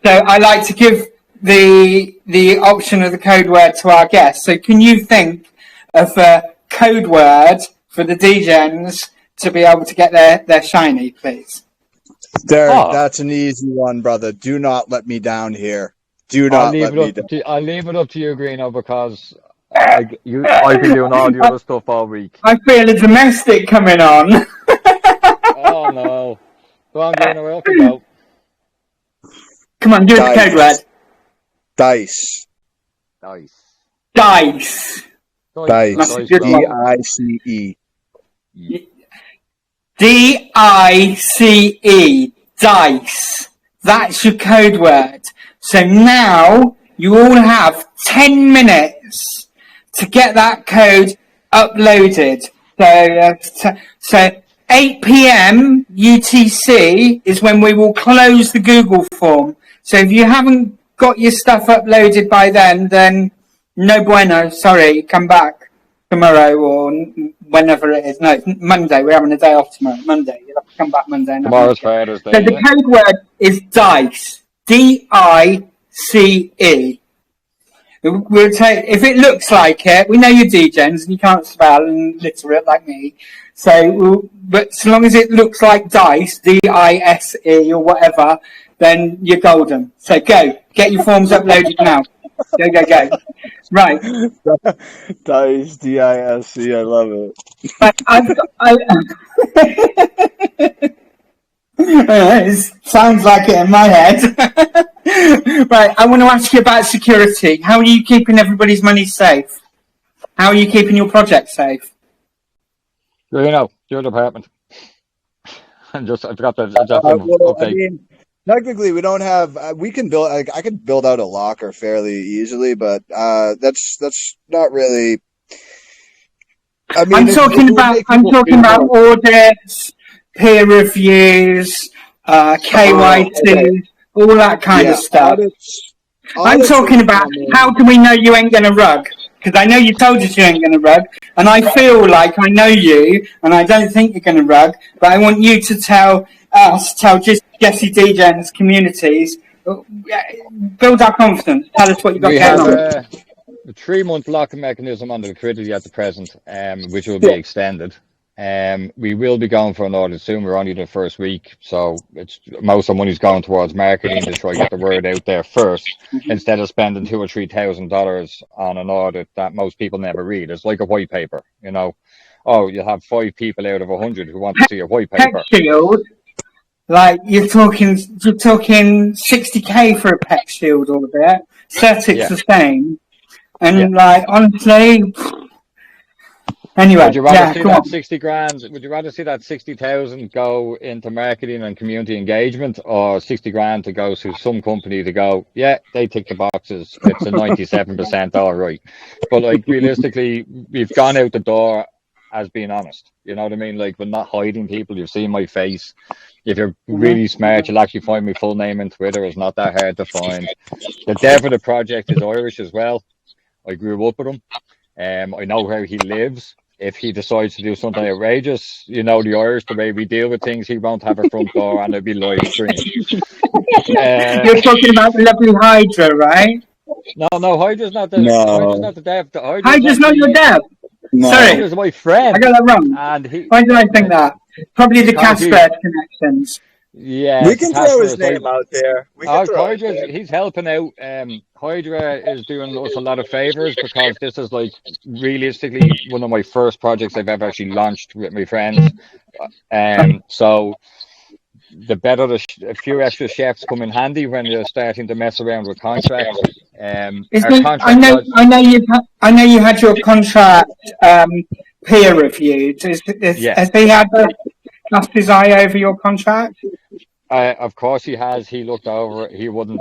I like to give the option of the code word to our guests. So can you think of a code word for the DGens to be able to get their shiny, please? Derek, that's an easy one, brother. Do not let me down here. Do not let me down. I'll leave it up to you, Greeno, because I've been doing all the other stuff all week. I feel a domestic coming on. Oh no! Go on, Greeno, off you go. Come on, do the code word. Dice. Dice. Dice. Dice. D-I-C-E. D-I-C-E. Dice. That's your code word. So now you all have 10 minutes to get that code uploaded. So 8 p.m. UTC is when we will close the Google form. So if you haven't got your stuff uploaded by then no bueno. Sorry, come back tomorrow or whenever it is. No, it's Monday. We're having a day off tomorrow. Monday. You'll have to come back Monday. Tomorrow's Friday. So the code word is DICE. D-I-C-E. We'll take, if it looks like it, we know you're DGens and you can't spell and literate like me. So, but so long as it looks like dice, D-I-S-E or whatever, then you're golden. So go, get your forms uploaded now. Go. Right. Dice, D-I-S-C, I love it. It sounds like it in my head. Right, I want to ask you about security. How are you keeping everybody's money safe? How are you keeping your project safe? Your department. I forgot that. Okay. I mean, technically, we don't have. We can build. I could build out a locker fairly easily, but that's not really. I mean, I'm talking about audits, peer reviews, KYC, all that kind of stuff. I'm talking about how do we know you ain't going to rug? Because I know you told us you ain't going to rug, and I feel like I know you, and I don't think you're going to rug, but I want you to tell Jesse DGens communities, build our confidence, tell us what you got going on. We have a 3-month locking mechanism on the liquidity at the present, which will be extended. We will be going for an audit soon. We're only the first week, so most of the money's going towards marketing to try to get the word out there first, instead of spending $2,000 or $3,000 on an audit that most people never read. It's like a white paper, you know. Oh, you have 5 people out of 100 who want to see a white paper. Pet shield, like you're talking 60k for a pet shield or a bit. Certic's the same, and like honestly. Anyway, would you rather see that 60 grand? Would you rather see that 60,000 go into marketing and community engagement, or 60 grand to go to some company to go, yeah, they tick the boxes. It's a 97% all right. But like realistically, we've gone out the door as being honest. You know what I mean? Like we're not hiding people. You've seen my face. If you're really smart, you'll actually find my full name on Twitter. It's not that hard to find. The dev of the project is Irish as well. I grew up with him. I know where he lives. If he decides to do something outrageous, you know the Irish, the way we deal with things, he won't have a front door and it'll be live streamed. You're talking about the lovely Hydra, right? No, Hydra's not the No. Hydra's not the dev. Hydra's not your dev. No. Sorry, Hydra's my friend. I got that wrong. And Why did I think that? Probably the Casper connections. Yeah, we can throw his name out there. He's helping out. Hydra is doing us a lot of favors because this is like realistically one of my first projects I've ever actually launched with my friends. So the better a few extra chefs come in handy when you're starting to mess around with contracts. I know you had your contract peer reviewed. Has he had cast his eye over your contract? Of course he has. He looked over it. He would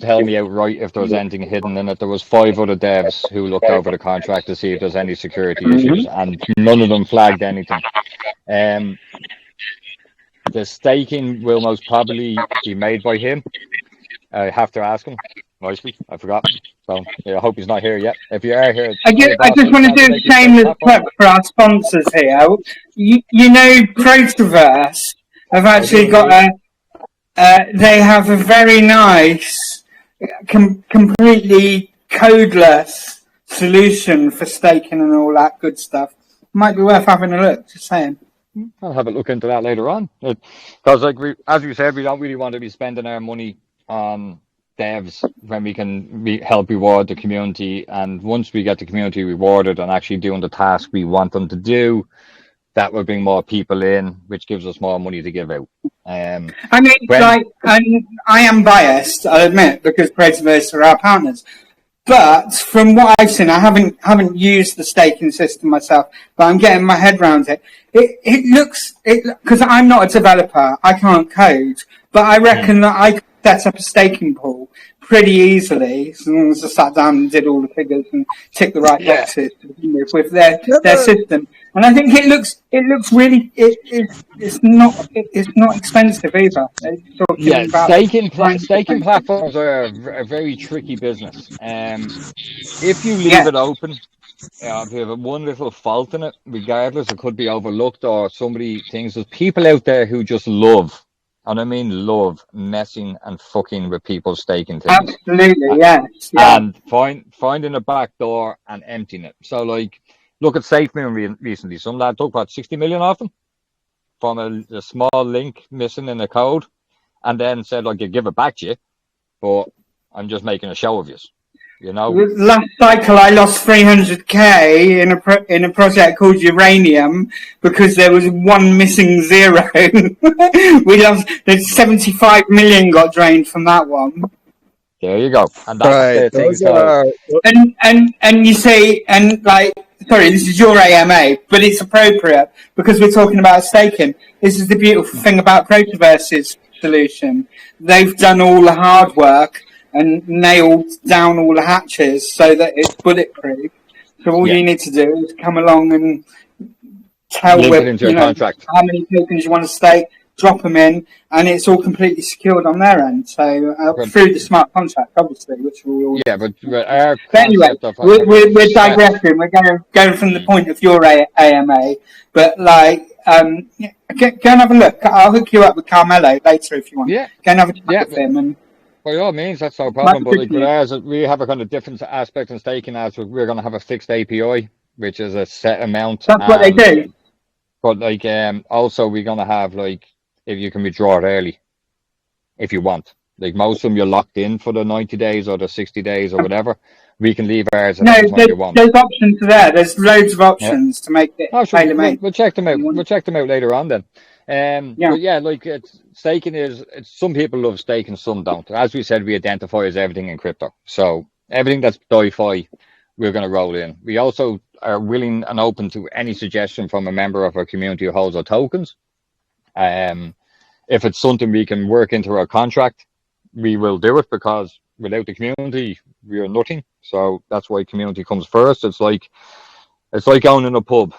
tell me outright if there was anything hidden in it. There was 5 other devs who looked over the contract to see if there's any security issues, and none of them flagged anything. The staking will most probably be made by him. I have to ask him nicely. I forgot. So yeah, I hope he's not here yet. If you are here, I just want to do a shameless plug for our sponsors here. You know, Protoverse have I do actually got indeed. they have a very nice, completely codeless solution for staking and all that good stuff. Might be worth having a look, just saying. I'll have a look into that later on. Because, like as we said, we don't really want to be spending our money on devs when we can help reward the community. And once we get the community rewarded and actually doing the task we want them to do, that will bring more people in, which gives us more money to give out. I mean, When like, I am biased, I admit, because Protoverse are our partners. But from what I've seen, I haven't used the staking system myself, but I'm getting my head around it. It looks because I'm not a developer, I can't code, but I reckon that I could set up a staking pool pretty easily as long as I sat down and did all the figures and ticked the right yeah, boxes with their system. And I think it looks really it's not expensive either. It's talking yeah, about staking £90. platforms are a very tricky business. If you leave Yeah, it open, if you have one little fault in it, regardless, it could be overlooked or somebody thinks there's people out there who just love, and I mean love, messing and fucking with people staking things. absolutely. Uh, Yes, yeah. and finding a back door and emptying it. So, like, look at SafeMoon recently. Some lad took about 60 million off them from a small link missing in the code, and then said, like, "You give it back to you, but I'm just making a show of you." You know? Last cycle, I lost 300k in a project called Uranium because there was one missing zero. We lost. There's 75 million got drained from that one. There you go. And that's Right. the thing. Those So, are And you say like, sorry, this is your AMA, but it's appropriate because we're talking about staking. This is the beautiful thing about Protoverse's solution. They've done all the hard work and nailed down all the hatches so that it's bulletproof. So all yeah, you need to do is come along and tell link it into your you know contract. how many tokens you want to stake, drop them in, and it's all completely secured on their end. So But through the smart contract, obviously, which we all. yeah, but our But anyway, concept of we're set. digressing. We're going from the point of your AMA, but like, go and have a look. I'll hook you up with Carmelo later if you want. Yeah, Go and have a chat yeah. with him, and By all means, that's no might problem. be But good like for with you. ours, we have a kind of different aspect in staking as we're going to have a fixed API, which is a set amount, That's what they and do. but like also we're going to have like if you can withdraw it early if you want. Like most of them, you're locked in for the 90 days or the 60 days or whatever. We can leave ours at No, any time you want. there's options there. There's loads of Yeah. options to make it Oh, sure. tailor made. We'll check them out. You We'll want, check them out later on then. yeah. But yeah, like staking it's some people love staking, some don't. As we said, we identify as everything in crypto. So everything that's DeFi, we're going to roll in. We also are willing and open to any suggestion from a member of our community who holds our tokens. If it's something we can work into our contract, we will do it because without the community, we are nothing. So that's why community comes first. It's like owning a pub.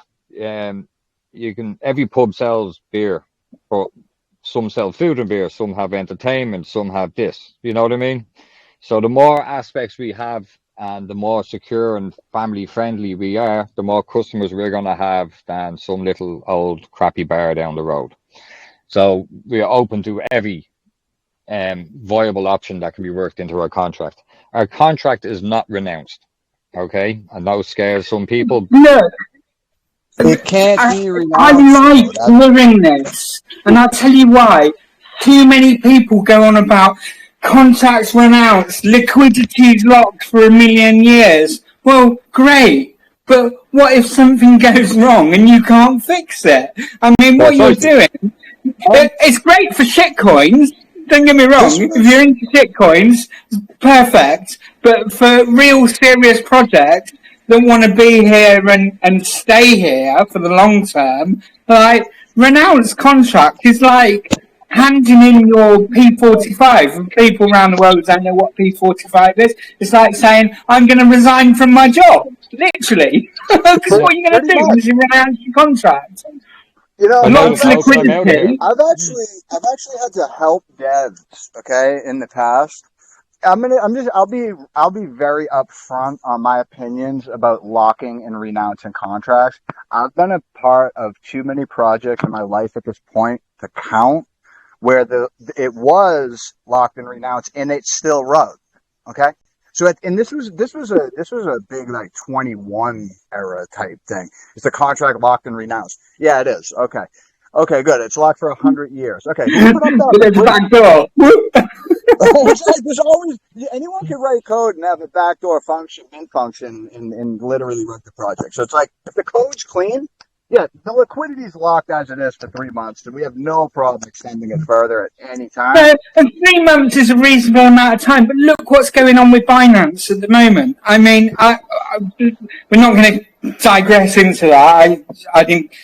Every pub sells beer, but some sell food and beer, some have entertainment, some have this. You know what I mean? So the more aspects we have and the more secure and family friendly we are, the more customers we're going to have than some little old crappy bar down the road. So we are open to every viable option that can be worked into our contract. Our contract is not renounced. Okay, I know scares some people. Look, it can't I, be I renounced like though. hearing this, and I'll tell you why. Too many people go on about contracts renounced, liquidity's locked for 1,000,000 years. Well, great, but what if something goes wrong and you can't fix it? I mean, what you're Precisely. doing, it's great for shitcoins. Don't get me This wrong. If was you're into shitcoins, perfect. But for real serious projects that want to be here and stay here for the long term, like Renown's contract is like handing in your P45, and people around the world don't know what P45 is. It's like saying, I'm going to resign from my job, literally. Because Yeah. what are you going to pretty do much. is you renounce your contract. You know, I'm Lots out. of I'm out of here. liquidity. I've actually had to help devs, okay, in the past I'll be very upfront on my opinions about locking and renouncing contracts. I've been a part of too many projects in my life at this point to count where it was locked and renounced and it still runs. Okay. So and this was a big like 21 era type thing. Is the contract locked and renounced? Yeah, it is. Okay. Okay, good. It's locked for 100 years. Okay, who put up that? There's a back door. There's always anyone can write code and have a backdoor function, bin function, and literally run the project. So it's like if the code's clean, yeah, the liquidity is locked as it is for 3 months, and we have no problem extending it further at any time. And 3 months is a reasonable amount of time, but look what's going on with Binance at the moment. I mean, we're not going to digress into that. I think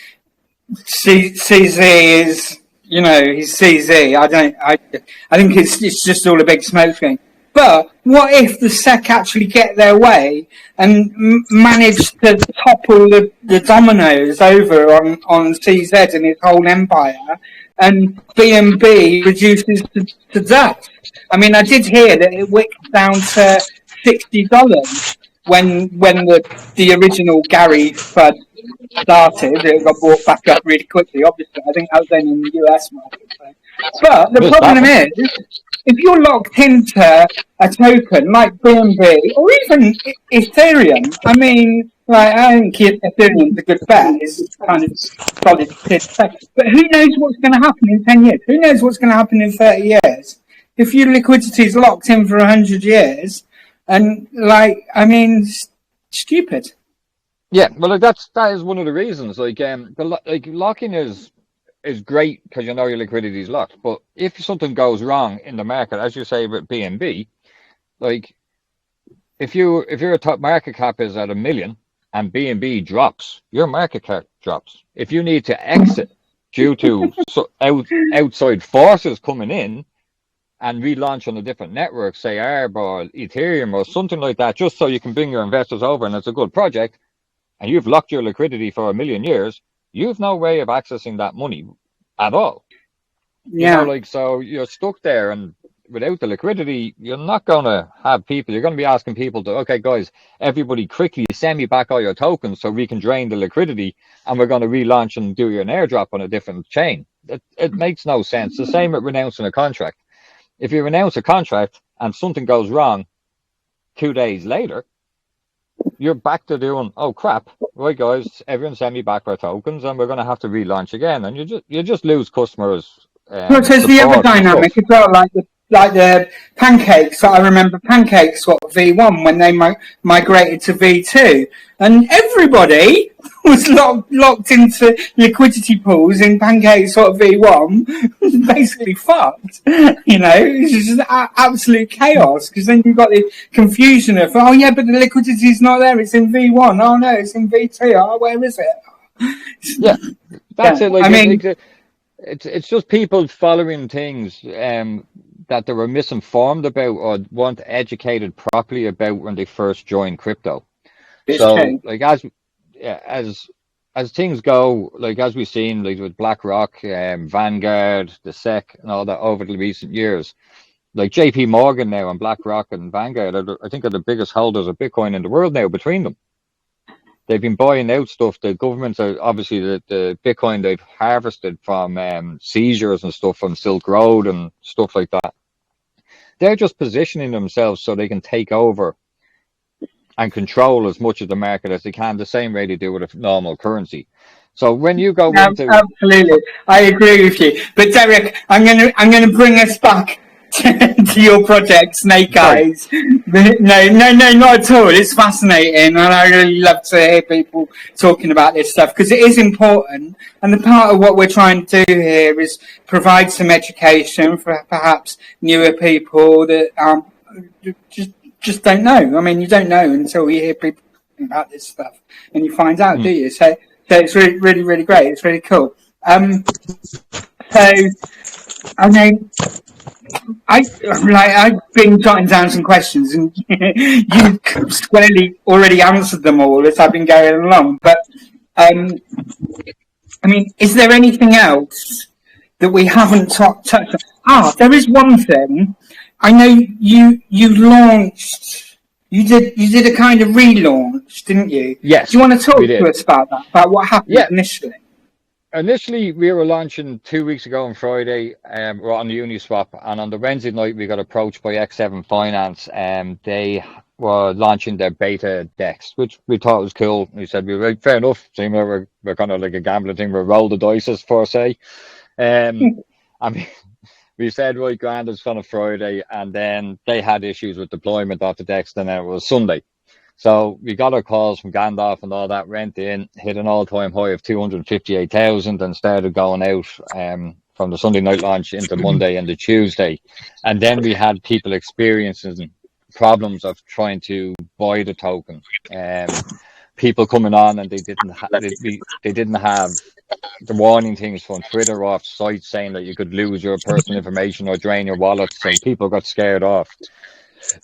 CZ is, he's CZ. I think it's just all a big smoke screen. But what if the SEC actually get their way and manage to topple the dominoes over on CZ and his whole empire, and BNB reduces to dust? I mean, I did hear that it wicked down to $60 when the original Gary FUD started. It got brought back up really quickly, obviously. I think that was only in the US market. So. But the problem is, if you're locked into a token like BNB or even Ethereum, I mean, like, I think Ethereum's a good bet. It's kind of solid. But who knows what's going to happen in 10 years? Who knows what's going to happen in 30 years? If your liquidity is locked in for 100 years, and stupid. Yeah, well, that is one of the reasons. Locking is great because you know your liquidity is locked. But if something goes wrong in the market, as you say with BNB, like if your top market cap is at $1 million and BNB drops, your market cap drops. If you need to exit due to outside forces coming in and relaunch on a different network, say Arb or Ethereum or something like that, just so you can bring your investors over and it's a good project, and you've locked your liquidity for 1 million years, you've no way of accessing that money at all. Yeah. So you're stuck there, and without the liquidity, you're not going to have people. You're going to be asking people to, okay, guys, everybody quickly send me back all your tokens so we can drain the liquidity, and we're going to relaunch and do an airdrop on a different chain. It makes no sense. The same with renouncing a contract. If you renounce a contract and something goes wrong 2 days later, you're back to doing, oh crap, right guys, everyone send me back our tokens and we're going to have to relaunch again, and you just lose customers. Well, there's the other dynamic as well, like the Pancakes. I remember Pancakes V1 when they migrated to V2, and everybody was locked into liquidity pools in Pancakes V1, basically fucked. It's just absolute chaos, because then you've got the confusion of, oh yeah, but the liquidity's not there, it's in V1. Oh no, it's in V2. Oh, where is it? Yeah, that's it. It's just people following things that they were misinformed about or weren't educated properly about when they first joined crypto. As things go, as we've seen, with BlackRock, Vanguard, the SEC, and all that over the recent years, JP Morgan now and BlackRock and Vanguard, I think are the biggest holders of Bitcoin in the world now between them. They've been buying out stuff. The governments are obviously the Bitcoin they've harvested from seizures and stuff from Silk Road and stuff like that. They're just positioning themselves so they can take over and control as much of the market as they can, the same way they do with a normal currency. So when you go into absolutely, I agree with you. But Derek, I'm gonna bring us back to your project, SnakeEye. No, not at all. It's fascinating, and I really love to hear people talking about this stuff because it is important. And the part of what we're trying to do here is provide some education for perhaps newer people that just don't know. I mean, you don't know until you hear people talking about this stuff, and you find out, do you? So it's really, really, really great. It's really cool. So I mean, I've been jotting down some questions, and you squarely already answered them all as I've been going along. But I mean, is there anything else that we haven't touched on? There is one thing I know you launched. You did a kind of relaunch, didn't you? Do you Yes, want to talk we to did. us about that? About what happened Yeah, initially? initially we were launching 2 weeks ago on Friday. We're on the Uniswap, and on the Wednesday night we got approached by X7 Finance, and they were launching their beta decks, which we thought was cool. We said we were like, fair enough. Seeing we're kind of like a gambling thing. We roll the dice per se. Um, I mean, we said right, grand, it's on a Friday, and then they had issues with deployment of the decks. Then it was Sunday. So we got our calls from Gandalf and all that, went in, hit an all-time high of 258,000 and started going out from the Sunday night launch into Monday and the Tuesday. And then we had people experiencing problems of trying to buy the token. People coming on and they didn't have the warning things from Twitter off sites saying that you could lose your personal information or drain your wallet. So people got scared off.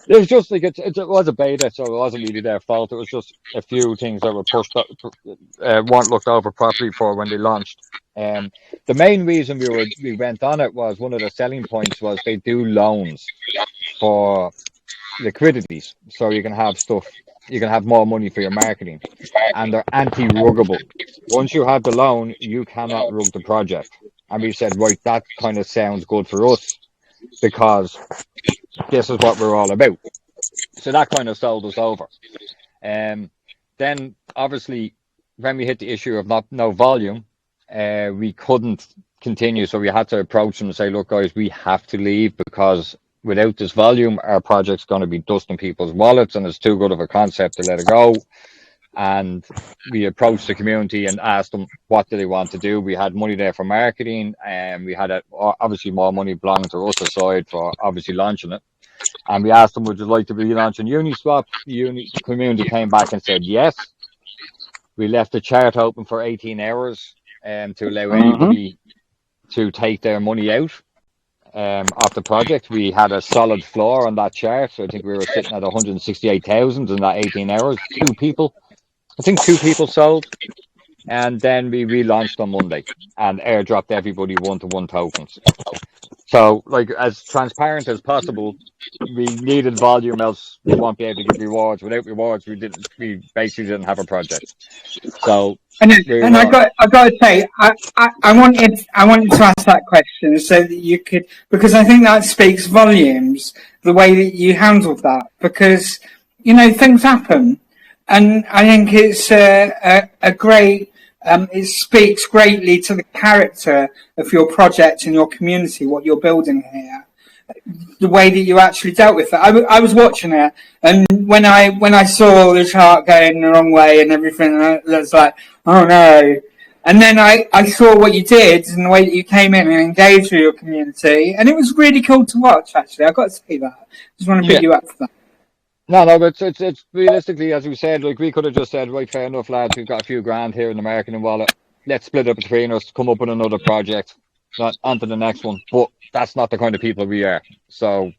It was just like it was a beta, so it wasn't really their fault. It was just a few things that were pushed up, weren't looked over properly for when they launched. Um, the main reason we went on it was one of the selling points was they do loans for liquidities, so you can have stuff, you can have more money for your marketing, and they're anti-ruggable. Once you have the loan, you cannot rug the project. And we said, right, that kind of sounds good for us because this is what we're all about. So that kind of sold us over. Then obviously when we hit the issue of no volume, we couldn't continue. So we had to approach them and say, look, guys, we have to leave because without this volume, our project's going to be dusting people's wallets and it's too good of a concept to let it go. And we approached the community and asked them what do they want to do. We had money there for marketing, and we had obviously more money belonging to us aside for obviously launching it. And we asked them, would you like to be launching Uniswap? The community came back and said yes. We left the chart open for 18 hours to allow anybody to take their money out off the project. We had a solid floor on that chart. So I think we were sitting at 168,000 in that 18 hours. I think two people sold. And then we relaunched on Monday and airdropped everybody one-to-one tokens. So, like, as transparent as possible, we needed volume, else we won't be able to give rewards. Without rewards, we basically didn't have a project. So, And I got to say, I wanted to ask that question so that you could, because I think that speaks volumes, the way that you handled that, because, things happen. And I think it's a great, it speaks greatly to the character of your project and your community, what you're building here. The way that you actually dealt with it. I was watching it, and when I saw the chart going the wrong way and everything, I was like, oh no. And then I saw what you did and the way that you came in and engaged with your community, and it was really cool to watch, actually. I've got to say that. Just want to pick you up for that. No, but it's realistically, as we said, like we could have just said, right, fair enough, lads, we've got a few grand here in the marketing wallet. Let's split it between us, come up with another project, not onto the next one. But that's not the kind of people we are. So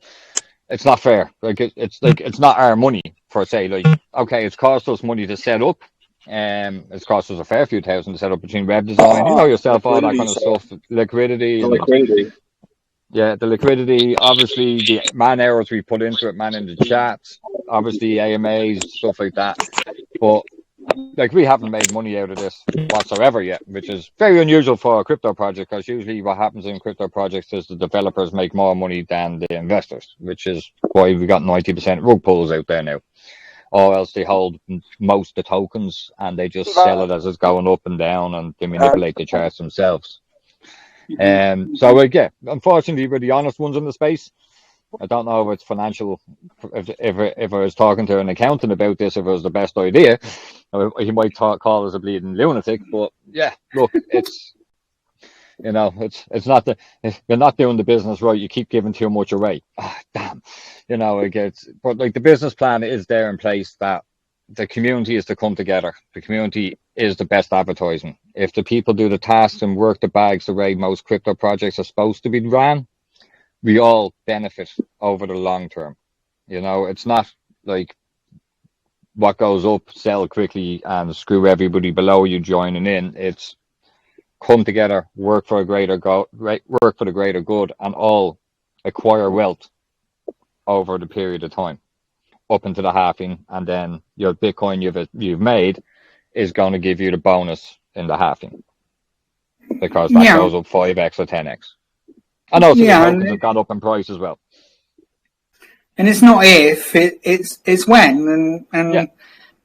it's not fair. Like it's not our money per se. Like, okay, it's cost us money to set up. It's cost us a fair few thousand to set up between web design, yourself, all that kind of stuff, liquidity. Yeah, the liquidity, obviously the man hours we put into it, manning the chats, obviously AMAs, stuff like that. But like we haven't made money out of this whatsoever yet, which is very unusual for a crypto project because usually what happens in crypto projects is the developers make more money than the investors, which is why we got 90% rug pulls out there now. Or else they hold most of the tokens and they just sell it as it's going up and down and they manipulate the charts themselves. So yeah, unfortunately, we're the honest ones in the space. I don't know if it's financial. If I was talking to an accountant about this, if it was the best idea, he might call us a bleeding lunatic. But yeah, look, it's not if you're not doing the business right, you keep giving too much away. Damn, it gets. But like the business plan is there in place that the community is to come together. The community is the best advertising. If the people do the tasks and work the bags the way most crypto projects are supposed to be ran, we all benefit over the long term. It's not like what goes up, sell quickly and screw everybody below you joining in. It's come together, work for the greater good and all acquire wealth over the period of time, up into the halving, and then your Bitcoin you've made is going to give you the bonus in the halving, because that goes up 5x or 10x. And also the tokens have gone up in price as well. And it's not if, it's when, and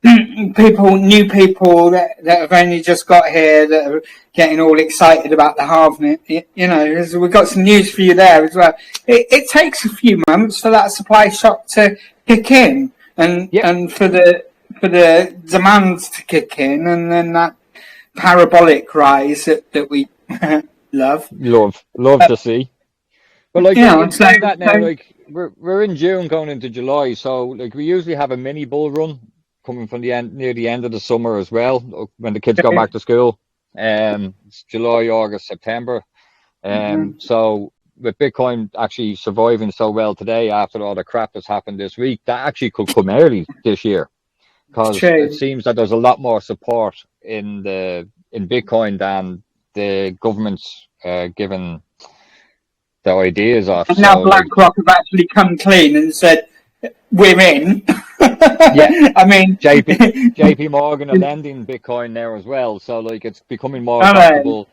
new people that have only just got here that are getting all excited about the halving. We've got some news for you there as well. It takes a few months for that supply shock to kick in, and for the demand to kick in, and then that parabolic rise that we love to see. But like, saying that now, like we're in June going into July, so like we usually have a mini bull run coming from near the end of the summer as well, when the kids go back to school. It's July, August, September. So with Bitcoin actually surviving so well today after all the crap that's happened this week, that actually could come early this year, because it seems that there's a lot more support in Bitcoin than the government's given the ideas of. And now BlackRock have actually come clean and said, we're in. I mean, JP Morgan are lending Bitcoin now as well, so like it's becoming more comfortable.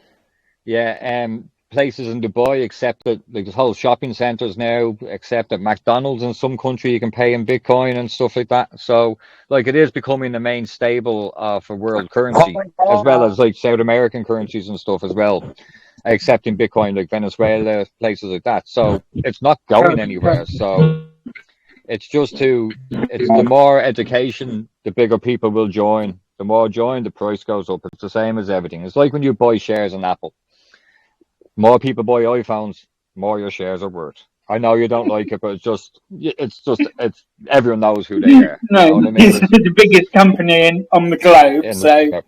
Places in Dubai accept that, like this whole shopping centers now accept that McDonald's in some country you can pay in Bitcoin and stuff like that. So like it is becoming the main stable of a world currency, as well as like South American currencies and stuff as well, accepting Bitcoin, like Venezuela, places like that. So it's not going anywhere. So it's the more education, the bigger people will join. The more join, the price goes up. It's the same as everything. It's like when you buy shares in Apple. More people buy iPhones, more your shares are worth. I know you don't like it, but it's everyone knows who they are. No, you know what I mean? It's the biggest company on the globe.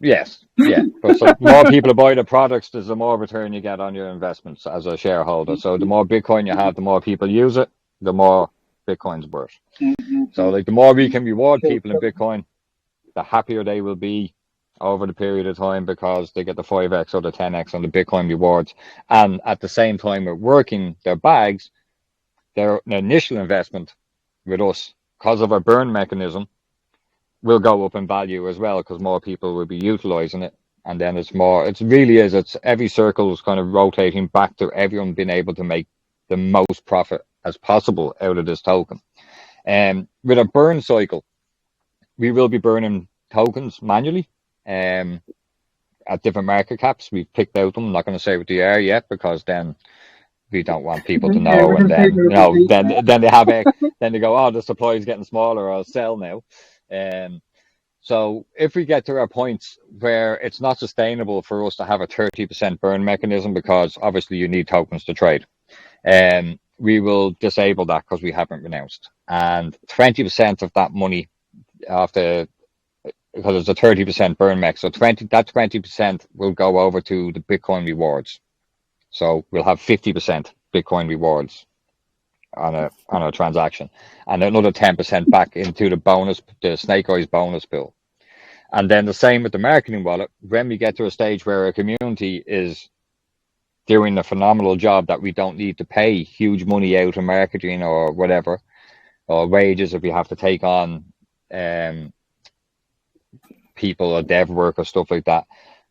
Yes. But so more people buy the products, there's the more return you get on your investments as a shareholder. So the more Bitcoin you have, the more people use it, the more Bitcoin's worth. So like the more we can reward people in Bitcoin, the happier they will be over the period of time, because they get the 5x or the 10x on the Bitcoin rewards. And at the same time, we're working their bags, their initial investment with us, because of our burn mechanism, will go up in value as well, because more people will be utilizing it. And then it's every circle is kind of rotating back to everyone being able to make the most profit as possible out of this token. With a burn cycle, we will be burning tokens manually at different market caps. We've picked out them. I'm not going to say what they are yet, because then we don't want people to know, and then they go, oh, the supply is getting smaller, I'll sell now. So if we get to our points where it's not sustainable for us to have a 30% burn mechanism, because obviously you need tokens to trade, we will disable that, because we haven't renounced. And 20% of that money because it's a 30% burn mech, so 20% will go over to the Bitcoin rewards. So we'll have 50% Bitcoin rewards on a transaction, and another 10% back into the SnakeEye's bonus pool. And then the same with the marketing wallet. When we get to a stage where a community is doing a phenomenal job that we don't need to pay huge money out in marketing or whatever, or wages if we have to take on people or dev work or stuff like that,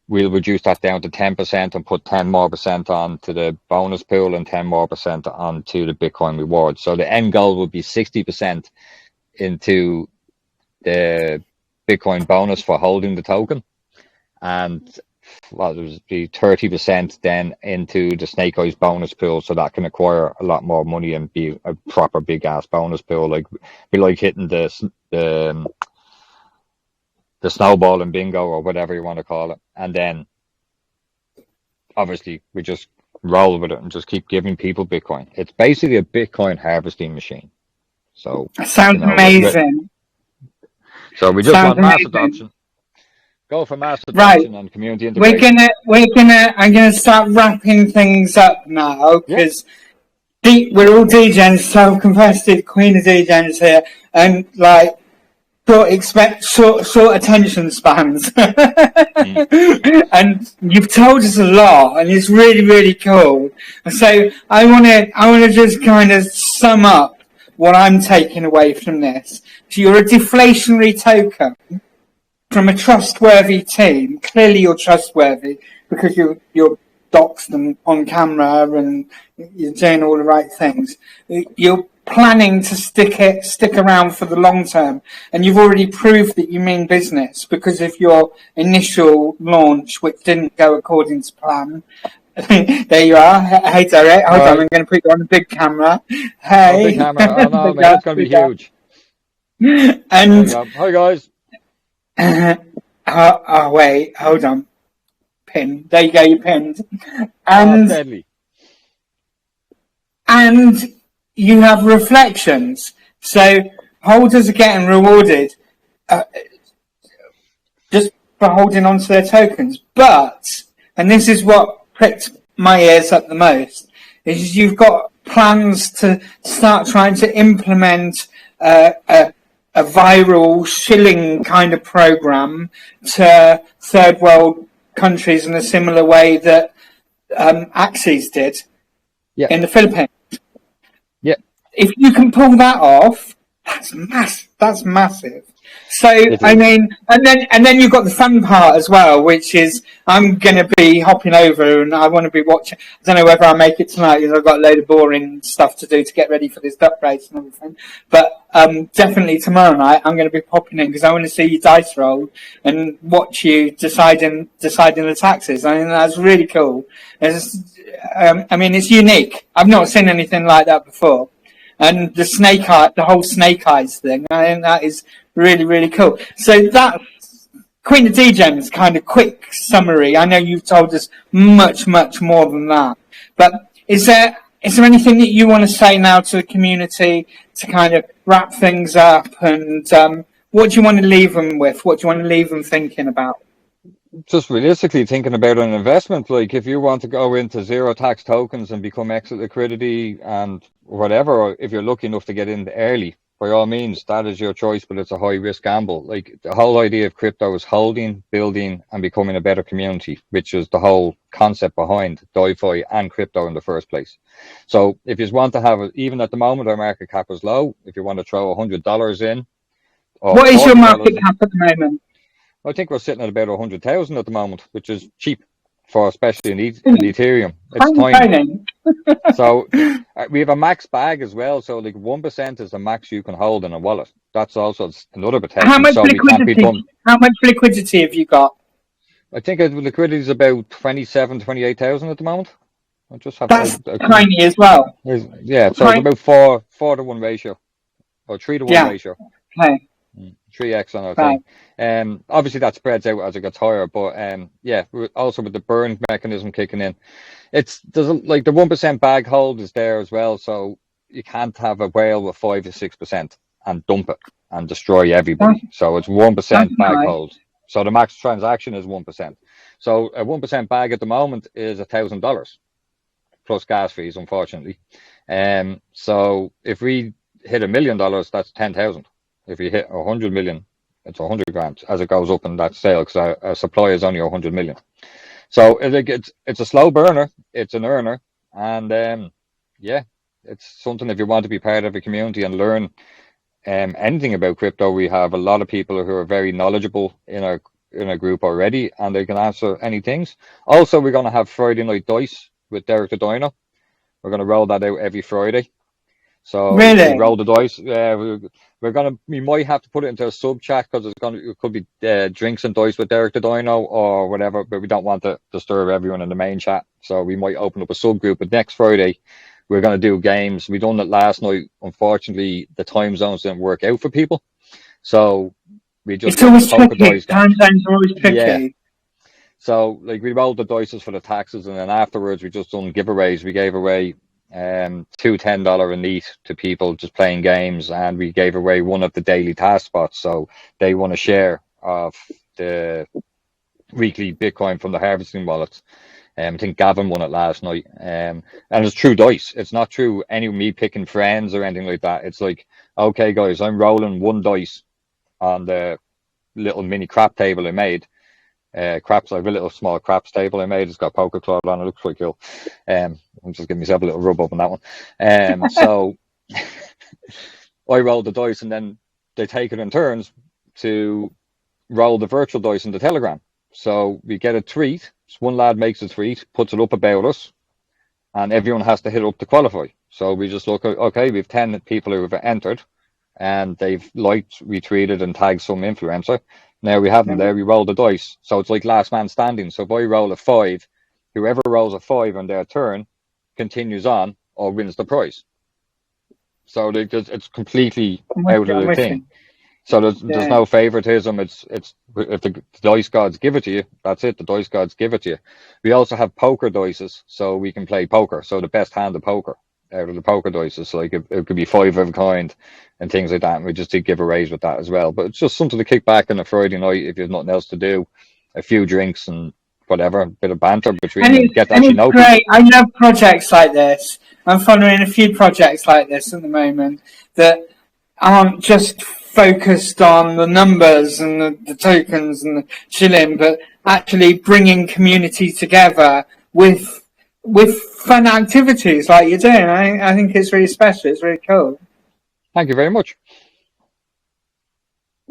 we'll reduce that down to 10% and put 10% more onto the bonus pool and 10% more onto the Bitcoin rewards. So the end goal would be 60% into the Bitcoin bonus for holding the token, and it would be 30% then into the SnakeEye's bonus pool, so that can acquire a lot more money and be a proper big ass bonus pool. Like hitting the snowball and bingo, or whatever you want to call it. And then obviously we just roll with it and just keep giving people Bitcoin. It's basically a Bitcoin harvesting machine. So that sounds amazing. So we just want mass adoption. Go for mass adoption and community integration. I'm gonna start wrapping things up now, because we're all degens, self-confessed queen of degens here, and like expect short attention spans. And you've told us a lot, and it's really, really cool. And so I want to just kind of sum up what I'm taking away from this. So you're a deflationary token from a trustworthy team. Clearly you're trustworthy because you're doxed and on camera and you're doing all the right things. You're planning to stick around for the long term, and you've already proved that you mean business because of your initial launch, which didn't go according to plan. There you are. Hey, Derek. Hold on, I'm going to put you on the big camera. Hey. Oh, big camera. Oh no, man, it's going to be huge. And hi guys. wait, hold on. Pin. There you go. You pinned. Deadly. And you have reflections. So holders are getting rewarded just for holding on to their tokens. But, and this is what pricked my ears up the most, is you've got plans to start trying to implement a viral shilling kind of program to third world countries in a similar way that Axis did in the Philippines. Yeah. If you can pull that off, that's massive. So I mean, and then you've got the fun part as well, which is I'm going to be hopping over and I want to be watching. I don't know whether I'll make it tonight because I've got a load of boring stuff to do to get ready for this duck race and everything. But definitely tomorrow night I'm going to be popping in because I want to see you dice roll and watch you deciding the taxes. I mean, that's really cool. I mean, it's unique. I've not seen anything like that before. And the SnakeEye, the whole SnakeEyes thing, I think that is really, really cool. So that Queen of Degen's kind of quick summary. I know you've told us much, much more than that. But is there anything that you want to say now to the community to kind of wrap things up? And what do you want to leave them with? What do you want to leave them thinking about? Just realistically thinking about an investment, like if you want to go into zero tax tokens and become exit liquidity and whatever, or if you're lucky enough to get in early, by all means, that is your choice, but it's a high risk gamble. Like the whole idea of crypto is holding, building, and becoming a better community, which is the whole concept behind DeFi and crypto in the first place. So if you want to have it, even at the moment, our market cap is low. If you want to throw $100 in, what is your market cap at the moment? I think we're sitting at about 100,000 at the moment, which is cheap for especially in Ethereum. It's tiny. So we have a max bag as well. So like 1% is the max you can hold in a wallet. That's also another protection. How much so liquidity? How much liquidity have you got? I think the liquidity is about 28,000 at the moment. I just have that's tiny as well. Yeah, so it's about 4 to 1 ratio or 3 to 1 ratio. Okay. 3x on our thing. Obviously that spreads out as it gets higher, but yeah, also with the burn mechanism kicking in, like the 1% bag hold is there as well, so you can't have a whale with 5 to 6% and dump it and destroy everybody. So it's 1% bag hold. So the max transaction is 1%. So a 1% bag at the moment is $1,000 plus gas fees, unfortunately. So if we hit $1 million, that's 10,000. If you hit 100 million, it's 100 grand as it goes up in that sale because our supply is only 100 million. So it's a slow burner, it's an earner, and yeah, it's something if you want to be part of a community and learn anything about crypto. We have a lot of people who are very knowledgeable in our group already, and they can answer any things. Also, we're going to have Friday night dice with Derek the Dino. We're going to roll that out every Friday. So really? we roll the dice. We might have to put it into a sub chat because it could be drinks and dice with Derek the Dino or whatever, but we don't want to disturb everyone in the main chat. So we might open up a subgroup. But next Friday, we're going to do games. We done it last night. Unfortunately, the time zones didn't work out for people, so we just it's always tricky. Time zones are always tricky. Yeah. So like we rolled the dice for the taxes, and then afterwards we just done giveaways. We gave away two $10 a neat to people just playing games, and we gave away one of the daily task spots, so they won a share of the weekly Bitcoin from the harvesting wallets. I think Gavin won it last night, and it's true dice. It's not true me picking friends or anything like that. It's like, okay guys, I'm rolling one dice on the little mini crap table I made. Craps, I have a little small craps table I made. It's got poker club on it. Looks quite cool. I'm just giving myself a little rub up on that one. So I roll the dice, and then they take it in turns to roll the virtual dice in the Telegram. So we get a tweet. So one lad makes a tweet, puts it up about us, and everyone has to hit up to qualify. So we just look, okay, we have 10 people who have entered, and they've liked, retweeted, and tagged some influencer. Now we have them there, we roll the dice. So it's like last man standing. So if I roll a 5, whoever rolls a 5 on their turn continues on or wins the prize. So it's completely out of the thing. So there's no favoritism. It's if the dice gods give it to you, that's it. The dice gods give it to you. We also have poker dices, so we can play poker. So the best hand of poker out of the poker dices, like it could be 5 of a kind and things like that. And we just did giveaways with that as well. But it's just something to kick back on a Friday night if you've nothing else to do, a few drinks and whatever, a bit of banter between them. Get to actually know people. Great. I love projects like this. I'm following a few projects like this at the moment that aren't just focused on the numbers and the tokens and the shilling, but actually bringing community together with fun activities like you're doing. I think it's really special. It's really cool. Thank you very much.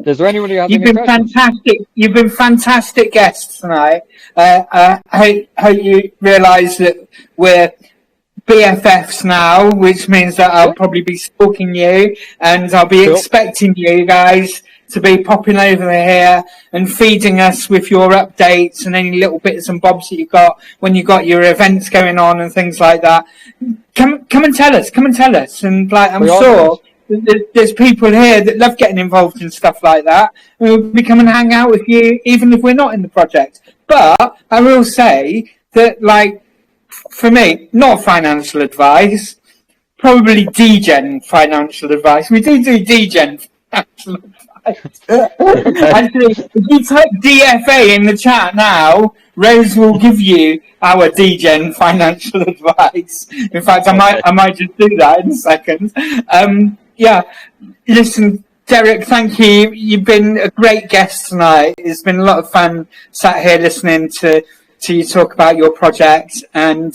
Is there anyone who has You've any been questions? fantastic. You've been fantastic guests tonight. I hope you realise that we're BFFs now, which means that I'll probably be stalking you, and I'll be expecting you guys to be popping over here and feeding us with your updates and any little bits and bobs that you got when you got your events going on and things like that. Come and tell us. And like, I'm sure there's people here that love getting involved in stuff like that. We'll be coming and hang out with you, even if we're not in the project. But I will say that, like, for me, not financial advice, probably degen financial advice. We do degen financial advice. Actually, if you type DFA in the chat now, Rose will give you our degen financial advice. In fact, I might just do that in a second. Yeah, listen, Derek, thank you. You've been a great guest tonight. It's been a lot of fun sat here listening to you talk about your project and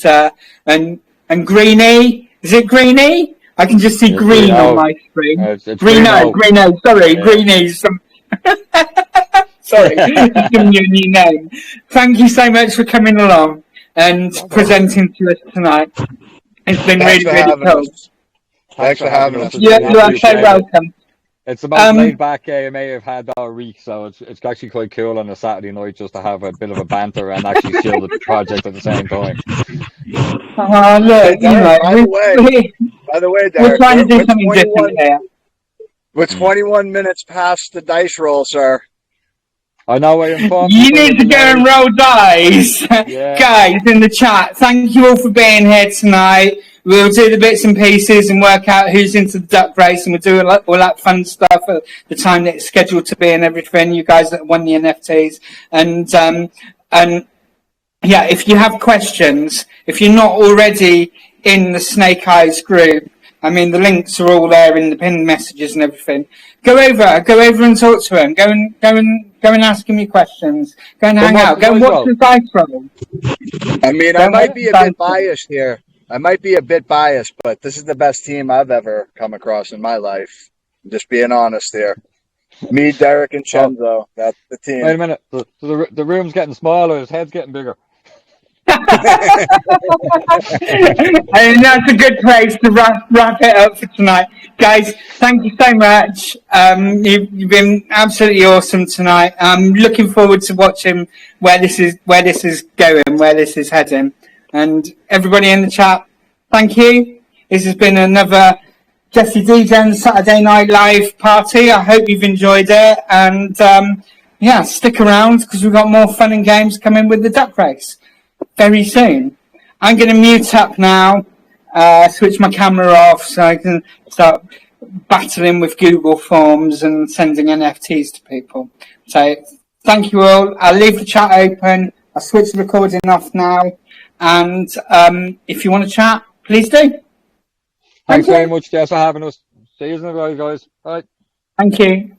Greenie. Is it Greenie? I can just see green on my screen. It's Greeno. Sorry, Greenie's. Sorry, just giving you a new name. Thank you so much for coming along and presenting to us tonight. It's been really cool. Thanks for having us. You are so welcome. It's the most laid back game I have had all week, so it's actually quite cool on a Saturday night just to have a bit of a banter and actually shield the project at the same time. Oh, look, by the way, Derek, we're trying to do something different here. We're 21 minutes past the dice roll, sir. I know I informed you. Need to go and roll dice. Yeah. Guys, in the chat, thank you all for being here tonight. We'll do the bits and pieces and work out who's into the duck race, and we'll do all that fun stuff at the time that it's scheduled to be and everything. You guys that won the NFTs. And yeah, if you have questions, if you're not already in the SnakeEye's group, I mean, the links are all there in the pinned messages and everything. Go over and talk to him. Go and ask him your questions. Go and hang out. Go and watch the dice roll. I mean, I might be a bit biased here. But this is the best team I've ever come across in my life. I'm just being honest here. Me, Derek, and Chenzo. That's the team. Wait a minute. The room's getting smaller. His head's getting bigger. I mean, that's a good place to wrap it up for tonight. Guys, thank you so much. You've been absolutely awesome tonight. I'm looking forward to watching where this is going, where this is heading. And everybody in the chat, thank you. This has been another Jesse Degen Saturday Night Live party. I hope you've enjoyed it. And yeah, stick around because we've got more fun and games coming with the duck race very soon. I'm going to mute up now, switch my camera off so I can start battling with Google Forms and sending NFTs to people. So thank you all. I'll leave the chat open. I'll switch the recording off now. And if you want to chat, please do. Thanks very much, Jess, for having us. See you in a while, guys. Bye. Thank you.